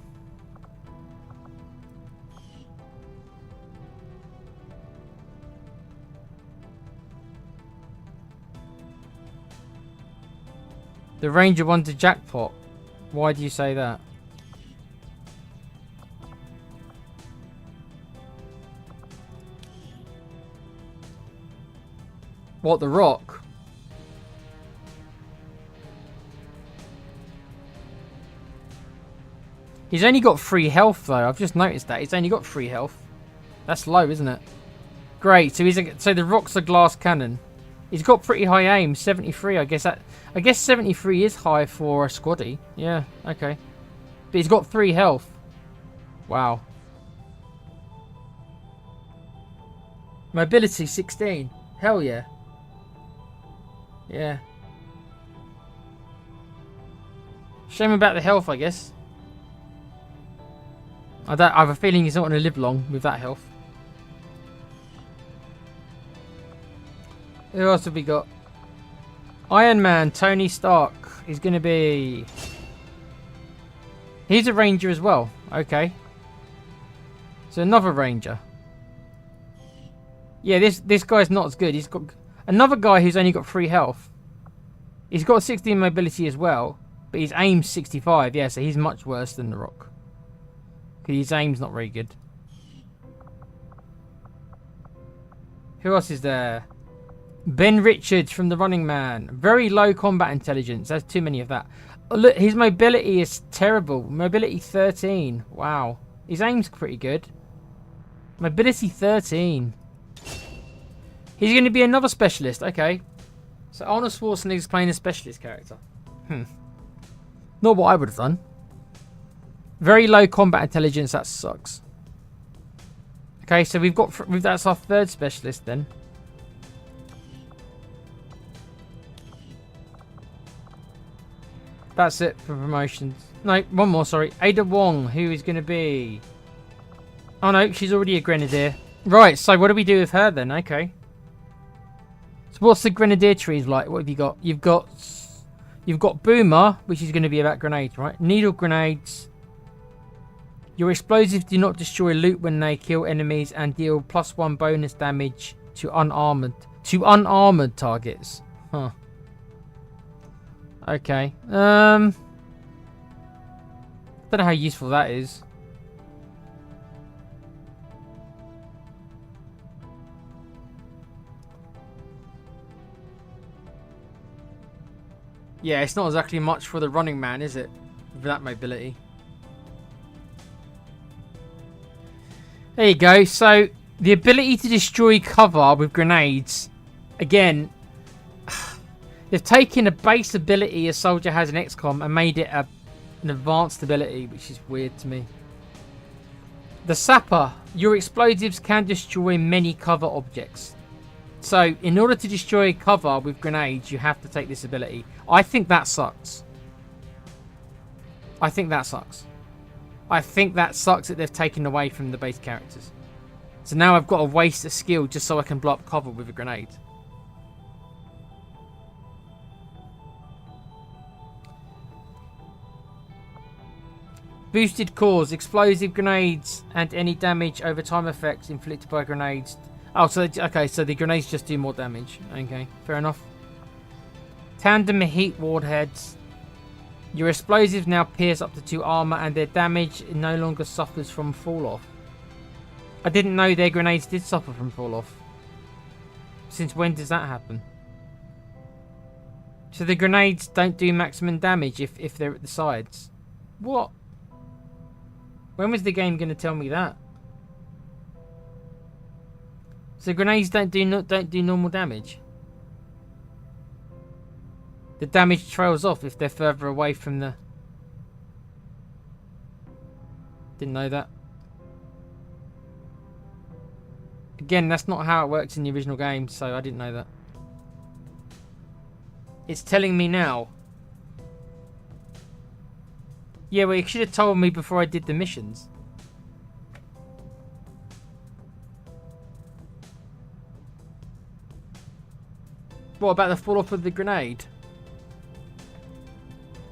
The Ranger won the jackpot. Why do you say that? What, The Rock? He's only got 3 health though. I've just noticed that. He's only got 3 health. That's low, isn't it? Great. So so The Rock's a glass cannon. He's got pretty high aim, 73. I guess 73 is high for a squaddy. Yeah, okay. But he's got 3 health. Wow. Mobility 16. Hell yeah. Yeah. Shame about the health, I guess. I have a feeling he's not going to live long with that health. Who else have we got? Iron Man, Tony Stark is going to be... He's a ranger as well. Okay. So another ranger. Yeah, this guy's not as good. He's got another guy who's only got 3 health. He's got 16 mobility as well, but his aim's 65. Yeah, so he's much worse than The Rock. His aim's not very good. Who else is there? Ben Richards from The Running Man. Very low combat intelligence. There's too many of that. Oh, look, his mobility is terrible. Mobility 13. Wow. His aim's pretty good. Mobility 13. He's going to be another specialist. Okay. So Arnold Schwarzenegger's playing a specialist character. Not what I would have done. Very low combat intelligence. That sucks. Okay, so that's our 3rd specialist then. That's it for promotions. No, one more, sorry. Ada Wong, who is going to be... Oh no, she's already a Grenadier. Right, so what do we do with her then? Okay. So what's the Grenadier trees like? What have you got? You've got Boomer, which is going to be about grenades, right? Needle grenades. Your explosives do not destroy loot when they kill enemies and deal +1 bonus damage to unarmored targets. Huh. Okay. Don't know how useful that is. Yeah, it's not exactly much for the running man, is it? With that mobility. There you go. So, the ability to destroy cover with grenades. Again, they've taken a base ability a soldier has in XCOM and made it an advanced ability, which is weird to me. The Sapper. Your explosives can destroy many cover objects. So, in order to destroy cover with grenades, you have to take this ability. I think that sucks. I think that sucks that they've taken away from the base characters. So now I've got to waste a skill just so I can blow up cover with a grenade. Boosted cause, explosive grenades and any damage over time effects inflicted by grenades. Oh, so okay, so the grenades just do more damage. Okay, fair enough. Tandem heat warheads. Your explosives now pierce up to 2 armor and their damage no longer suffers from fall off. I didn't know their grenades did suffer from fall off. Since when does that happen? So the grenades don't do maximum damage if they're at the sides. What? When was the game going to tell me that? So grenades don't do normal damage. The damage trails off if they're further away from the... Didn't know that. Again, that's not how it works in the original game, so I didn't know that. It's telling me now. Yeah, well, you should have told me before I did the missions. What about the fall off of the grenade?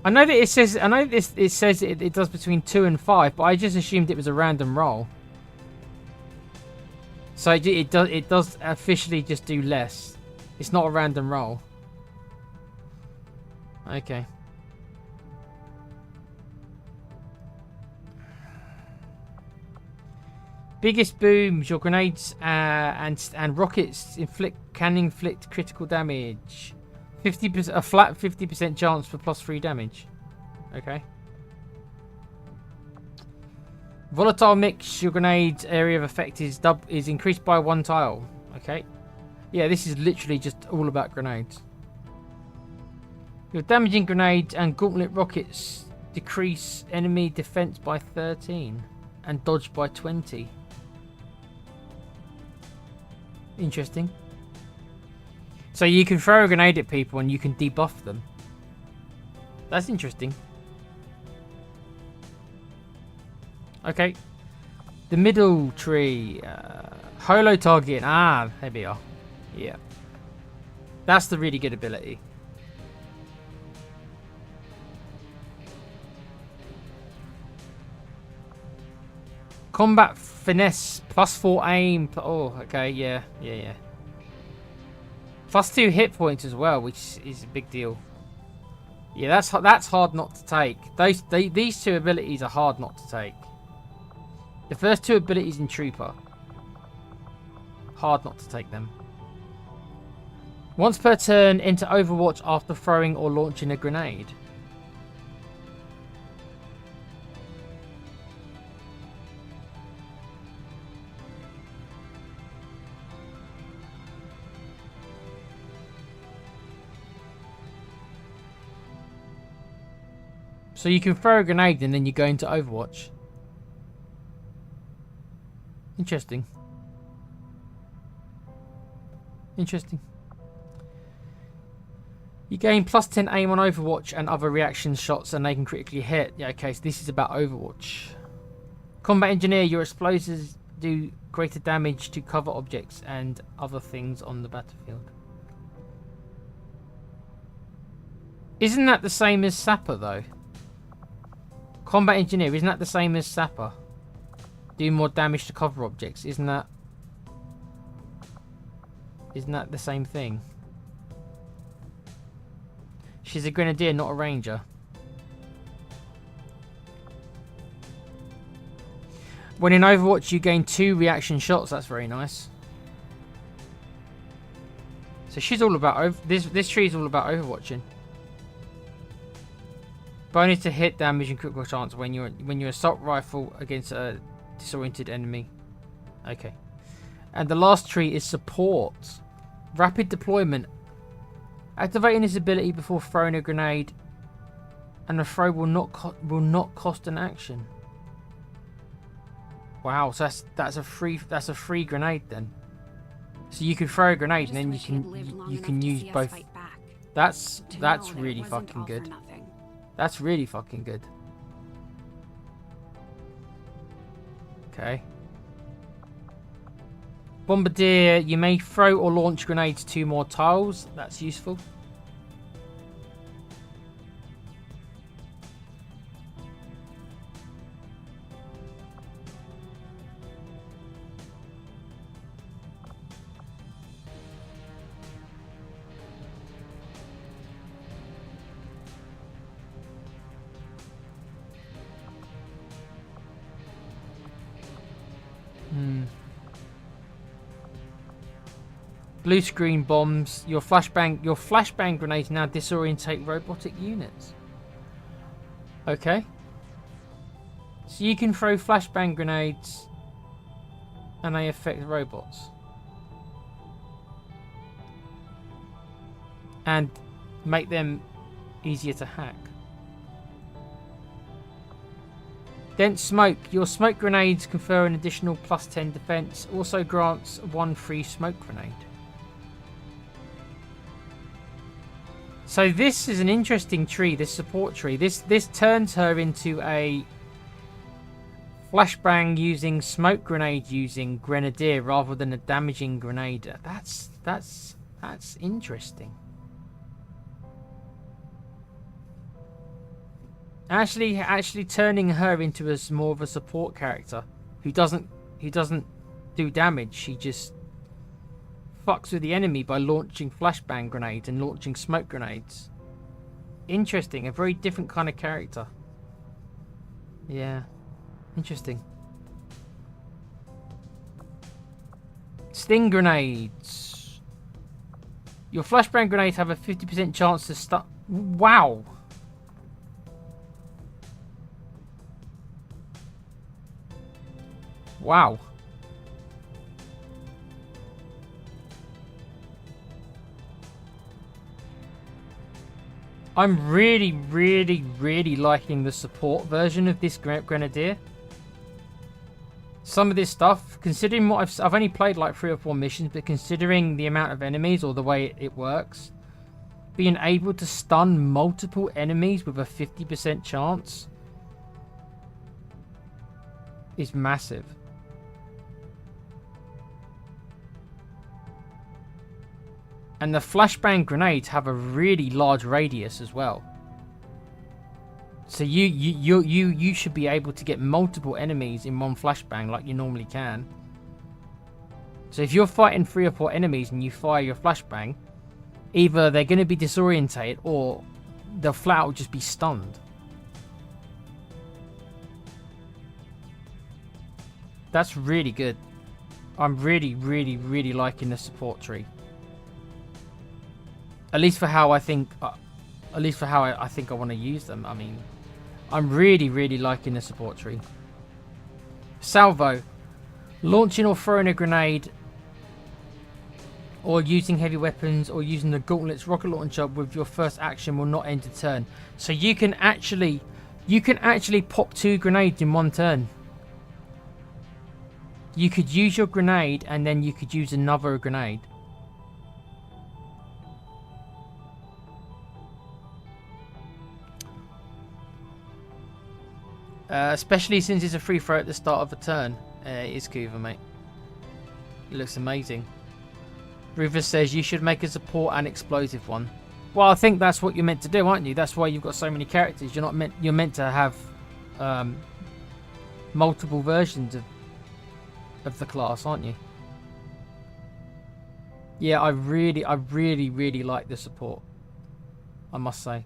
I know that it says. I know this. It says it does between 2 and 5, but I just assumed it was a random roll. So it does officially just do less. It's not a random roll. Okay. Biggest booms. Your grenades and rockets can inflict critical damage. 50%, a flat 50% chance for +3 damage. Okay. Volatile mix. Your grenade's area of effect is increased by 1 tile. Okay. Yeah, this is literally just all about grenades. Your damaging grenades and gauntlet rockets decrease enemy defense by 13 and dodge by 20. Interesting. So you can throw a grenade at people and you can debuff them. That's interesting. Okay. The middle tree. Holo target. Ah, there we are. Yeah. That's the really good ability. Combat finesse. +4 aim. Oh, okay. Yeah. +2 hit points as well, which is a big deal. Yeah, that's hard not to take. These 2 abilities are hard not to take. The first 2 abilities in Trooper. Hard not to take them. Once per turn, enter Overwatch after throwing or launching a grenade. So you can throw a grenade and then you go into Overwatch. Interesting. Interesting. You gain +10 aim on Overwatch and other reaction shots and they can critically hit. Yeah, okay, so this is about Overwatch. Combat Engineer, your explosives do greater damage to cover objects and other things on the battlefield. Isn't that the same as Sapper though? Combat Engineer, isn't that the same as Sapper? Do more damage to cover objects, isn't that the same thing? She's a Grenadier, not a Ranger. When in Overwatch you gain 2 reaction shots, that's very nice. So she's all about this tree is all about overwatching. Bonus to hit damage and critical chance when you assault rifle against a disoriented enemy. Okay. And the last tree is support. Rapid deployment. Activating this ability before throwing a grenade, and the throw will not cost an action. Wow, so that's a free grenade then. So you can throw a grenade and then you can use both. That's really fucking good. That's really fucking good. Bombardier, you may throw or launch grenades 2 more tiles. That's useful. Blue screen bombs. Your flashbang grenades now disorientate robotic units. Okay. So you can throw flashbang grenades and they affect robots. And make them easier to hack. Dense smoke. Your smoke grenades confer an additional +10 defense. Also grants 1 free smoke grenade. So this is an interesting tree, this support tree. This turns her into a flashbang using, smoke grenade using grenadier rather than a damaging grenadier. That's interesting. Actually turning her into more of a support character who doesn't do damage. She just fucks with the enemy by launching flashbang grenades and launching smoke grenades. Interesting, a very different kind of character. Yeah, interesting. Sting grenades. Your flashbang grenades have a 50% chance to stun. Wow. Wow. I'm really liking the support version of this Grenadier. Some of this stuff, considering what I've only played like 3 or 4 missions, but considering the amount of enemies or the way it works, being able to stun multiple enemies with a 50% chance is massive. And the flashbang grenades have a really large radius as well. So you should be able to get multiple enemies in one flashbang like you normally can. So if you're fighting 3 or 4 enemies and you fire your flashbang, either they're going to be disorientated or they'll flat out just be stunned. That's really good. I'm really liking the support tree. At least for how I think. At least for how I think I want to use them. I mean, I'm really liking the support tree. Salvo. Launching or throwing a grenade, or using heavy weapons, or using the Gauntlet's rocket launcher with your first action will not end a turn. So you can actually pop 2 grenades in one turn. You could use your grenade and then you could use another grenade. Especially since it's a free throw at the start of a turn. It is Kuva, mate. It looks amazing. Rufus says you should make a support and explosive one. Well, I think that's what you're meant to do, aren't you? That's why you've got so many characters. You're meant to have multiple versions of the class, aren't you? Yeah, I really like the support, I must say.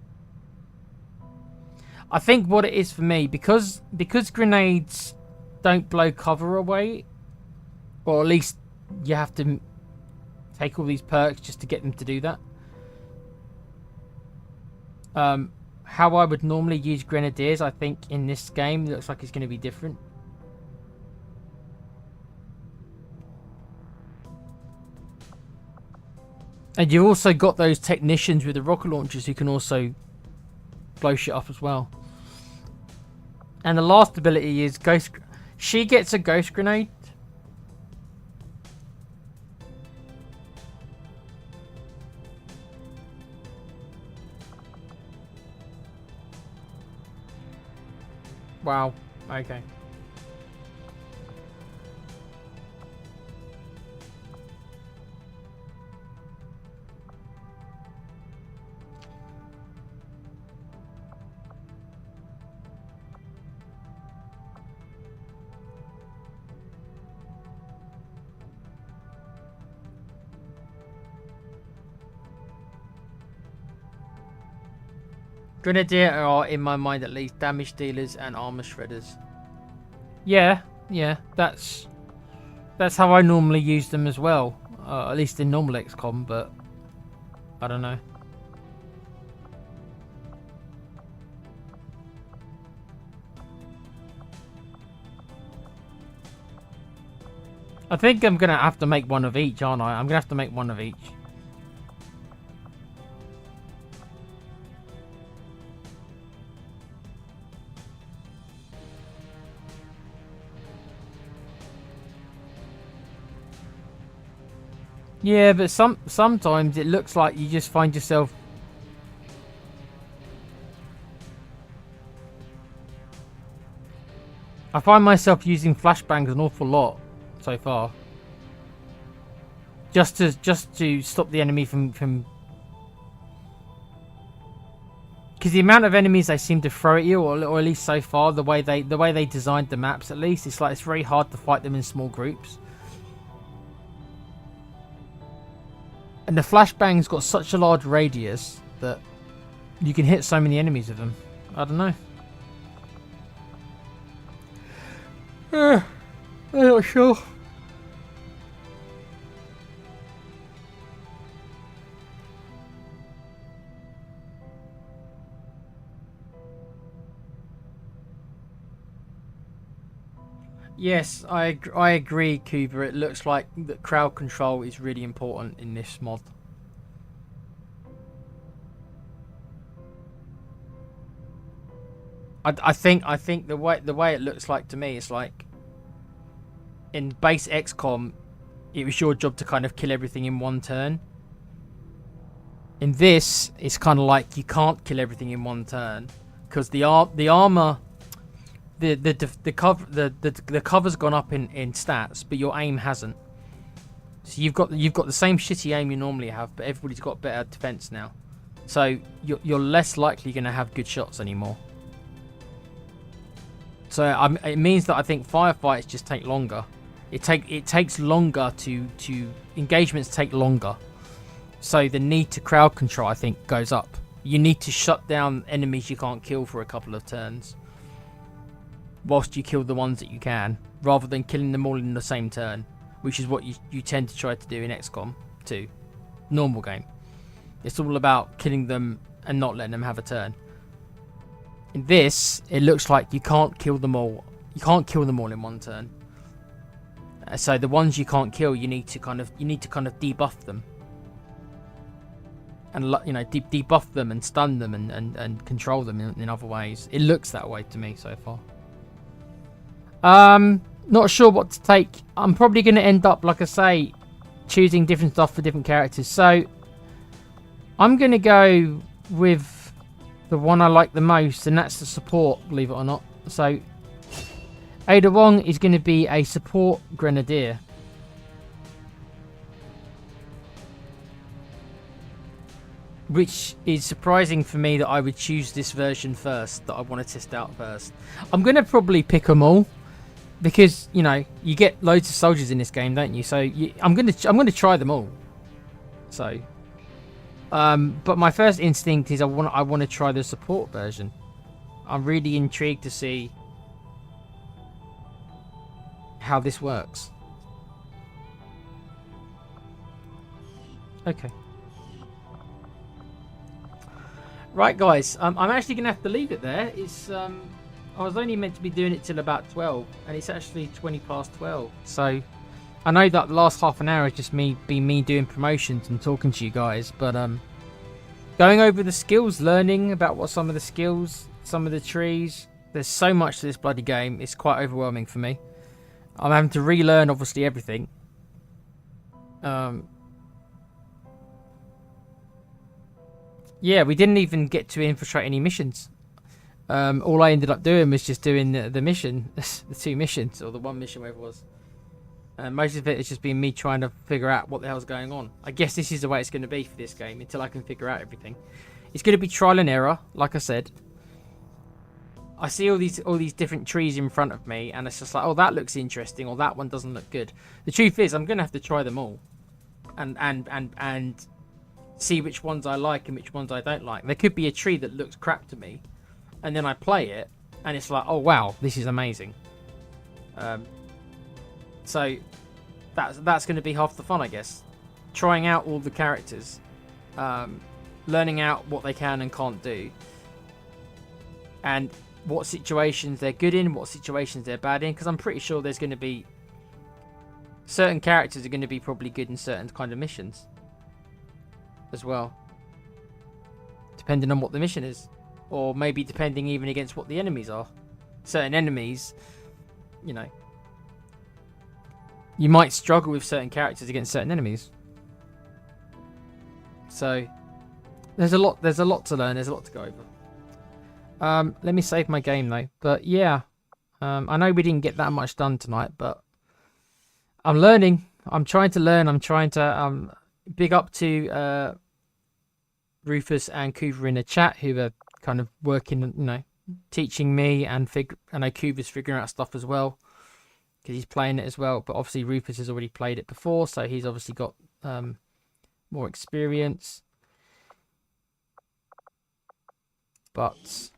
I think what it is for me, because grenades don't blow cover away, or at least you have to take all these perks just to get them to do that. How I would normally use grenadiers, I think in this game looks like it's going to be different. And you've also got those technicians with the rocket launchers who can also blow shit up as well. And the last ability is ghost. She gets a ghost grenade. Wow. Okay. Grenadier are, in my mind at least, damage dealers and armor shredders. Yeah, that's how I normally use them as well. At least in normal XCOM, but I don't know. I think I'm gonna have to make one of each, aren't I? I'm gonna have to make one of each. Yeah, but sometimes it looks like you just find yourself. I find myself using flashbangs an awful lot so far. Just to stop the enemy from because the amount of enemies they seem to throw at you, or at least so far, the way they designed the maps, at least it's like it's very hard to fight them in small groups. And the flashbang's got such a large radius that you can hit so many enemies with them. I don't know. I'm not sure. Yes, I agree, Cooper. It looks like that crowd control is really important in this mod. I think the way it looks like to me is like in base XCOM, it was your job to kind of kill everything in one turn. In this, it's kind of like you can't kill everything in one turn because the armor. The cover's gone up in stats, but your aim hasn't. So you've got the same shitty aim you normally have, but everybody's got better defense now. So you're less likely going to have good shots anymore. So it means that I think firefights just take longer. It takes longer to engagements take longer. So the need to crowd control, I think, goes up. You need to shut down enemies you can't kill for a couple of turns, whilst you kill the ones that you can, rather than killing them all in the same turn, which is what you tend to try to do in XCOM2. Normal game. It's all about killing them and not letting them have a turn. In this, it looks like you can't kill them all. You can't kill them all in one turn. So the ones you can't kill, you need to kind of debuff them. And debuff them and stun them and control them in other ways. It looks that way to me so far. Not sure what to take. I'm probably going to end up, like I say, choosing different stuff for different characters. So I'm going to go with the one I like the most, and that's the support, believe it or not. So Ada Wong is going to be a support grenadier. Which is surprising for me that I would choose this version first, that I want to test out first. I'm going to probably pick them all. Because, you get loads of soldiers in this game, don't you? So I'm gonna try them all. So, but my first instinct is I want to try the support version. I'm really intrigued to see how this works. Okay. Right, guys. I'm actually gonna have to leave it there. It's I was only meant to be doing it till about 12, and it's actually 20 past 12. So I know that the last half an hour has just me doing promotions and talking to you guys, but going over the skills, learning about what some of the skills, some of the trees. There's so much to this bloody game. It's quite overwhelming for me. I'm having to relearn obviously everything. Yeah, we didn't even get to infiltrate any missions. All I ended up doing was just doing the mission, the 2 missions, or the 1 mission, whatever it was. Most of it has just been me trying to figure out what the hell's going on. I guess this is the way it's going to be for this game, until I can figure out everything. It's going to be trial and error, like I said. I see all these different trees in front of me, and it's just like, oh, that looks interesting, or that one doesn't look good. The truth is, I'm going to have to try them all, and see which ones I like and which ones I don't like. There could be a tree that looks crap to me, and then I play it, and it's like, oh wow, this is amazing. So that's going to be half the fun, I guess. Trying out all the characters, learning out what they can and can't do, and what situations they're good in, what situations they're bad in. Because I'm pretty sure there's going to be certain characters are going to be probably good in certain kind of missions as well, depending on what the mission is, or maybe depending even against what the enemies are. Certain enemies, you know, you might struggle with certain characters against certain enemies. So there's a lot to learn, there's a lot to go over. Let me save my game though. But yeah, I know we didn't get that much done tonight, but I'm learning. I'm trying to learn. I'm trying to big up to Rufus and Coover in the chat, who are kind of working, you know, teaching me, and I know Coover's figuring out stuff as well because he's playing it as well. But obviously Rufus has already played it before, so he's obviously got more experience. But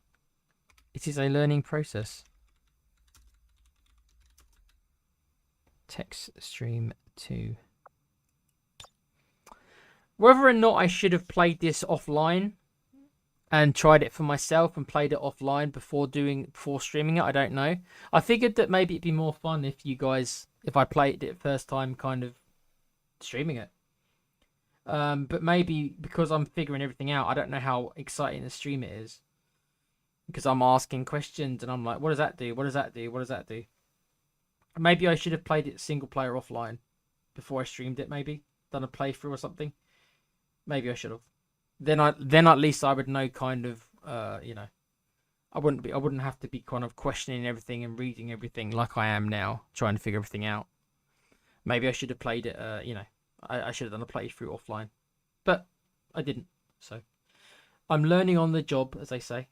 it is a learning process. Text stream 2. Whether or not I should have played this offline and tried it for myself and played it offline before streaming it, I don't know. I figured that maybe it'd be more fun if I played it first time kind of streaming it. But maybe because I'm figuring everything out, I don't know how exciting the stream it is. Because I'm asking questions and I'm like, what does that do? What does that do? What does that do? Maybe I should have played it single player offline before I streamed it, maybe. Done a playthrough or something. Maybe I should have. Then at least I would know kind of, you know, I wouldn't have to be kind of questioning everything and reading everything like I am now, trying to figure everything out. Maybe I should have played it, you know, I should have done a playthrough offline. But I didn't, so. I'm learning on the job, as they say.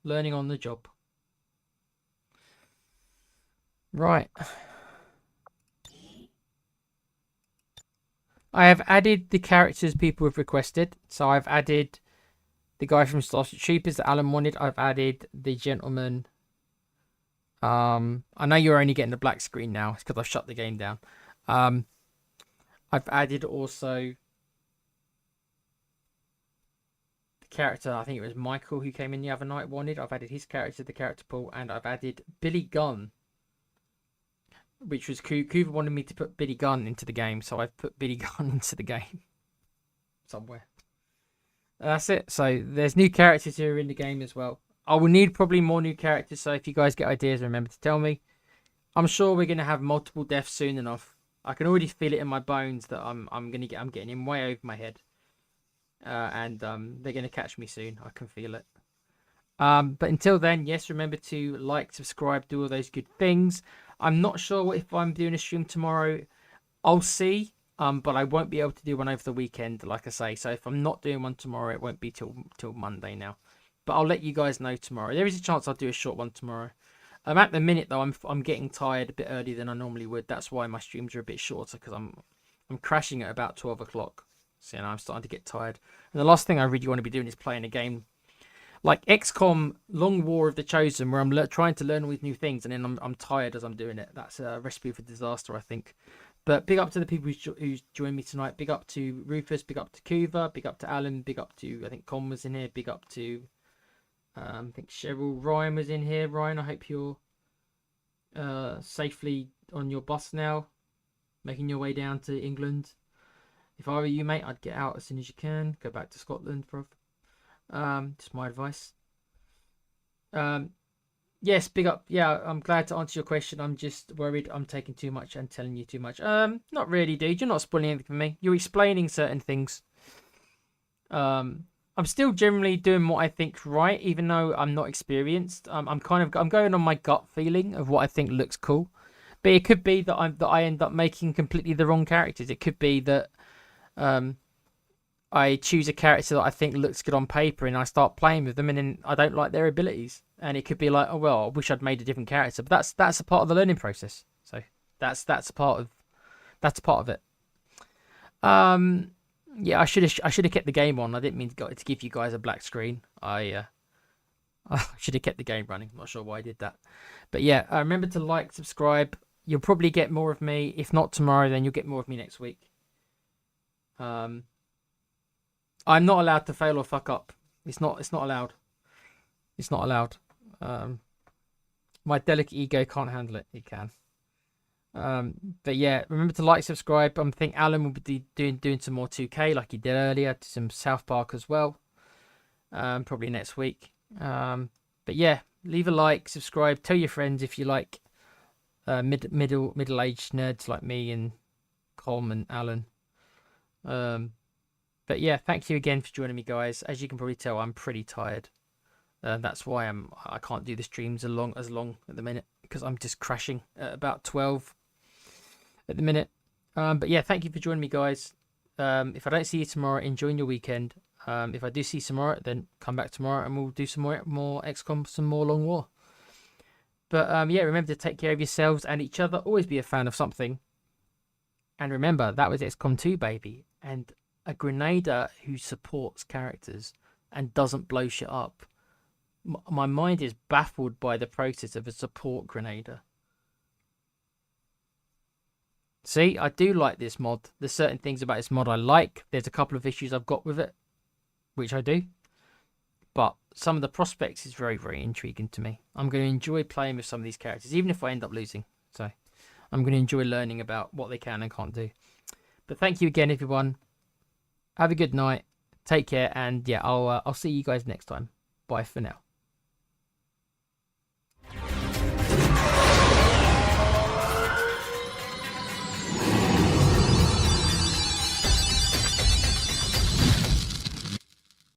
Learning on the job. Right. I have added the characters people have requested. So I've added the guy from Starship Troopers that Alan wanted. I've added the gentleman. I know you're only getting the black screen now. It's because I've shut the game down. I've added also the character, I think it was Michael who came in the other night wanted. I've added his character to the character pool, and I've added Billy Gunn, which was Cooper wanted me to put Billy Gunn into the game, so I've put Billy Gunn into the game somewhere. That's it. So there's new characters who are in the game as well. I will need probably more new characters, so if you guys get ideas, remember to tell me. I'm sure we're gonna have multiple deaths soon enough. I can already feel it in my bones that I'm getting him way over my head, and they're gonna catch me soon. I can feel it. But until then, yes, remember to like, subscribe, do all those good things. I'm not sure if I'm doing a stream tomorrow. I'll see. But I won't be able to do one over the weekend, like I say. So if I'm not doing one tomorrow, it won't be till Monday now. But I'll let you guys know tomorrow. There is a chance I'll do a short one tomorrow. At the minute though, I'm getting tired a bit earlier than I normally would. That's why my streams are a bit shorter, because I'm crashing at about 12 o'clock. So you know, I'm starting to get tired. And the last thing I really want to be doing is playing a game like XCOM Long War of the Chosen, where I'm trying to learn all these new things, and then I'm tired as I'm doing it. That's a recipe for disaster, I think. But big up to the people who's joined me tonight. Big up to Rufus, big up to Cuva, big up to Alan, big up to, I think Con was in here, big up to, I think Cheryl, Ryan was in here. Ryan, I hope you're safely on your bus now, making your way down to England. If I were you, mate, I'd get out as soon as you can. Go back to Scotland, bro. Just my advice. Yes, big up. Yeah, I'm glad to answer your question. I'm just worried I'm taking too much and telling you too much. Not really, dude. You're not spoiling anything for me. You're explaining certain things. I'm still generally doing what I think right, even though I'm not experienced. I'm going on my gut feeling of what I think looks cool. But it could be that I end up making completely the wrong characters. It could be that I choose a character that I think looks good on paper, and I start playing with them, and then I don't like their abilities. And it could be like, oh well, I wish I'd made a different character. But that's a part of the learning process. So that's a part of it. Yeah, I should have kept the game on. I didn't mean to give you guys a black screen. I should have kept the game running. I'm not sure why I did that. But yeah, remember to like, subscribe. You'll probably get more of me. If not tomorrow, then you'll get more of me next week. I'm not allowed to fail or fuck up. It's not allowed. It's not allowed. My delicate ego can't handle it. It can. But yeah, remember to like, subscribe. I think Alan will be doing some more 2K like he did earlier, some South Park as well. Probably next week. But yeah, leave a like, subscribe, tell your friends if you like middle-aged nerds like me and Colm and Alan. But yeah, thank you again for joining me, guys. As you can probably tell, I'm pretty tired. That's why I can't do the streams as long at the minute, because I'm just crashing at about 12 at the minute. But yeah, thank you for joining me, guys. If I don't see you tomorrow, enjoy your weekend. If I do see you tomorrow, then come back tomorrow and we'll do some more XCOM, some more Long War. But yeah, remember to take care of yourselves and each other. Always be a fan of something. And remember, that was XCOM 2, baby. And a Grenader who supports characters and doesn't blow shit up. My mind is baffled by the process of a support Grenader. See, I do like this mod. There's certain things about this mod I like. There's a couple of issues I've got with it, which I do. But some of the prospects is very, very intriguing to me. I'm going to enjoy playing with some of these characters, even if I end up losing. So I'm going to enjoy learning about what they can and can't do. But thank you again, everyone. Have a good night. Take care. And yeah, I'll see you guys next time. Bye for now.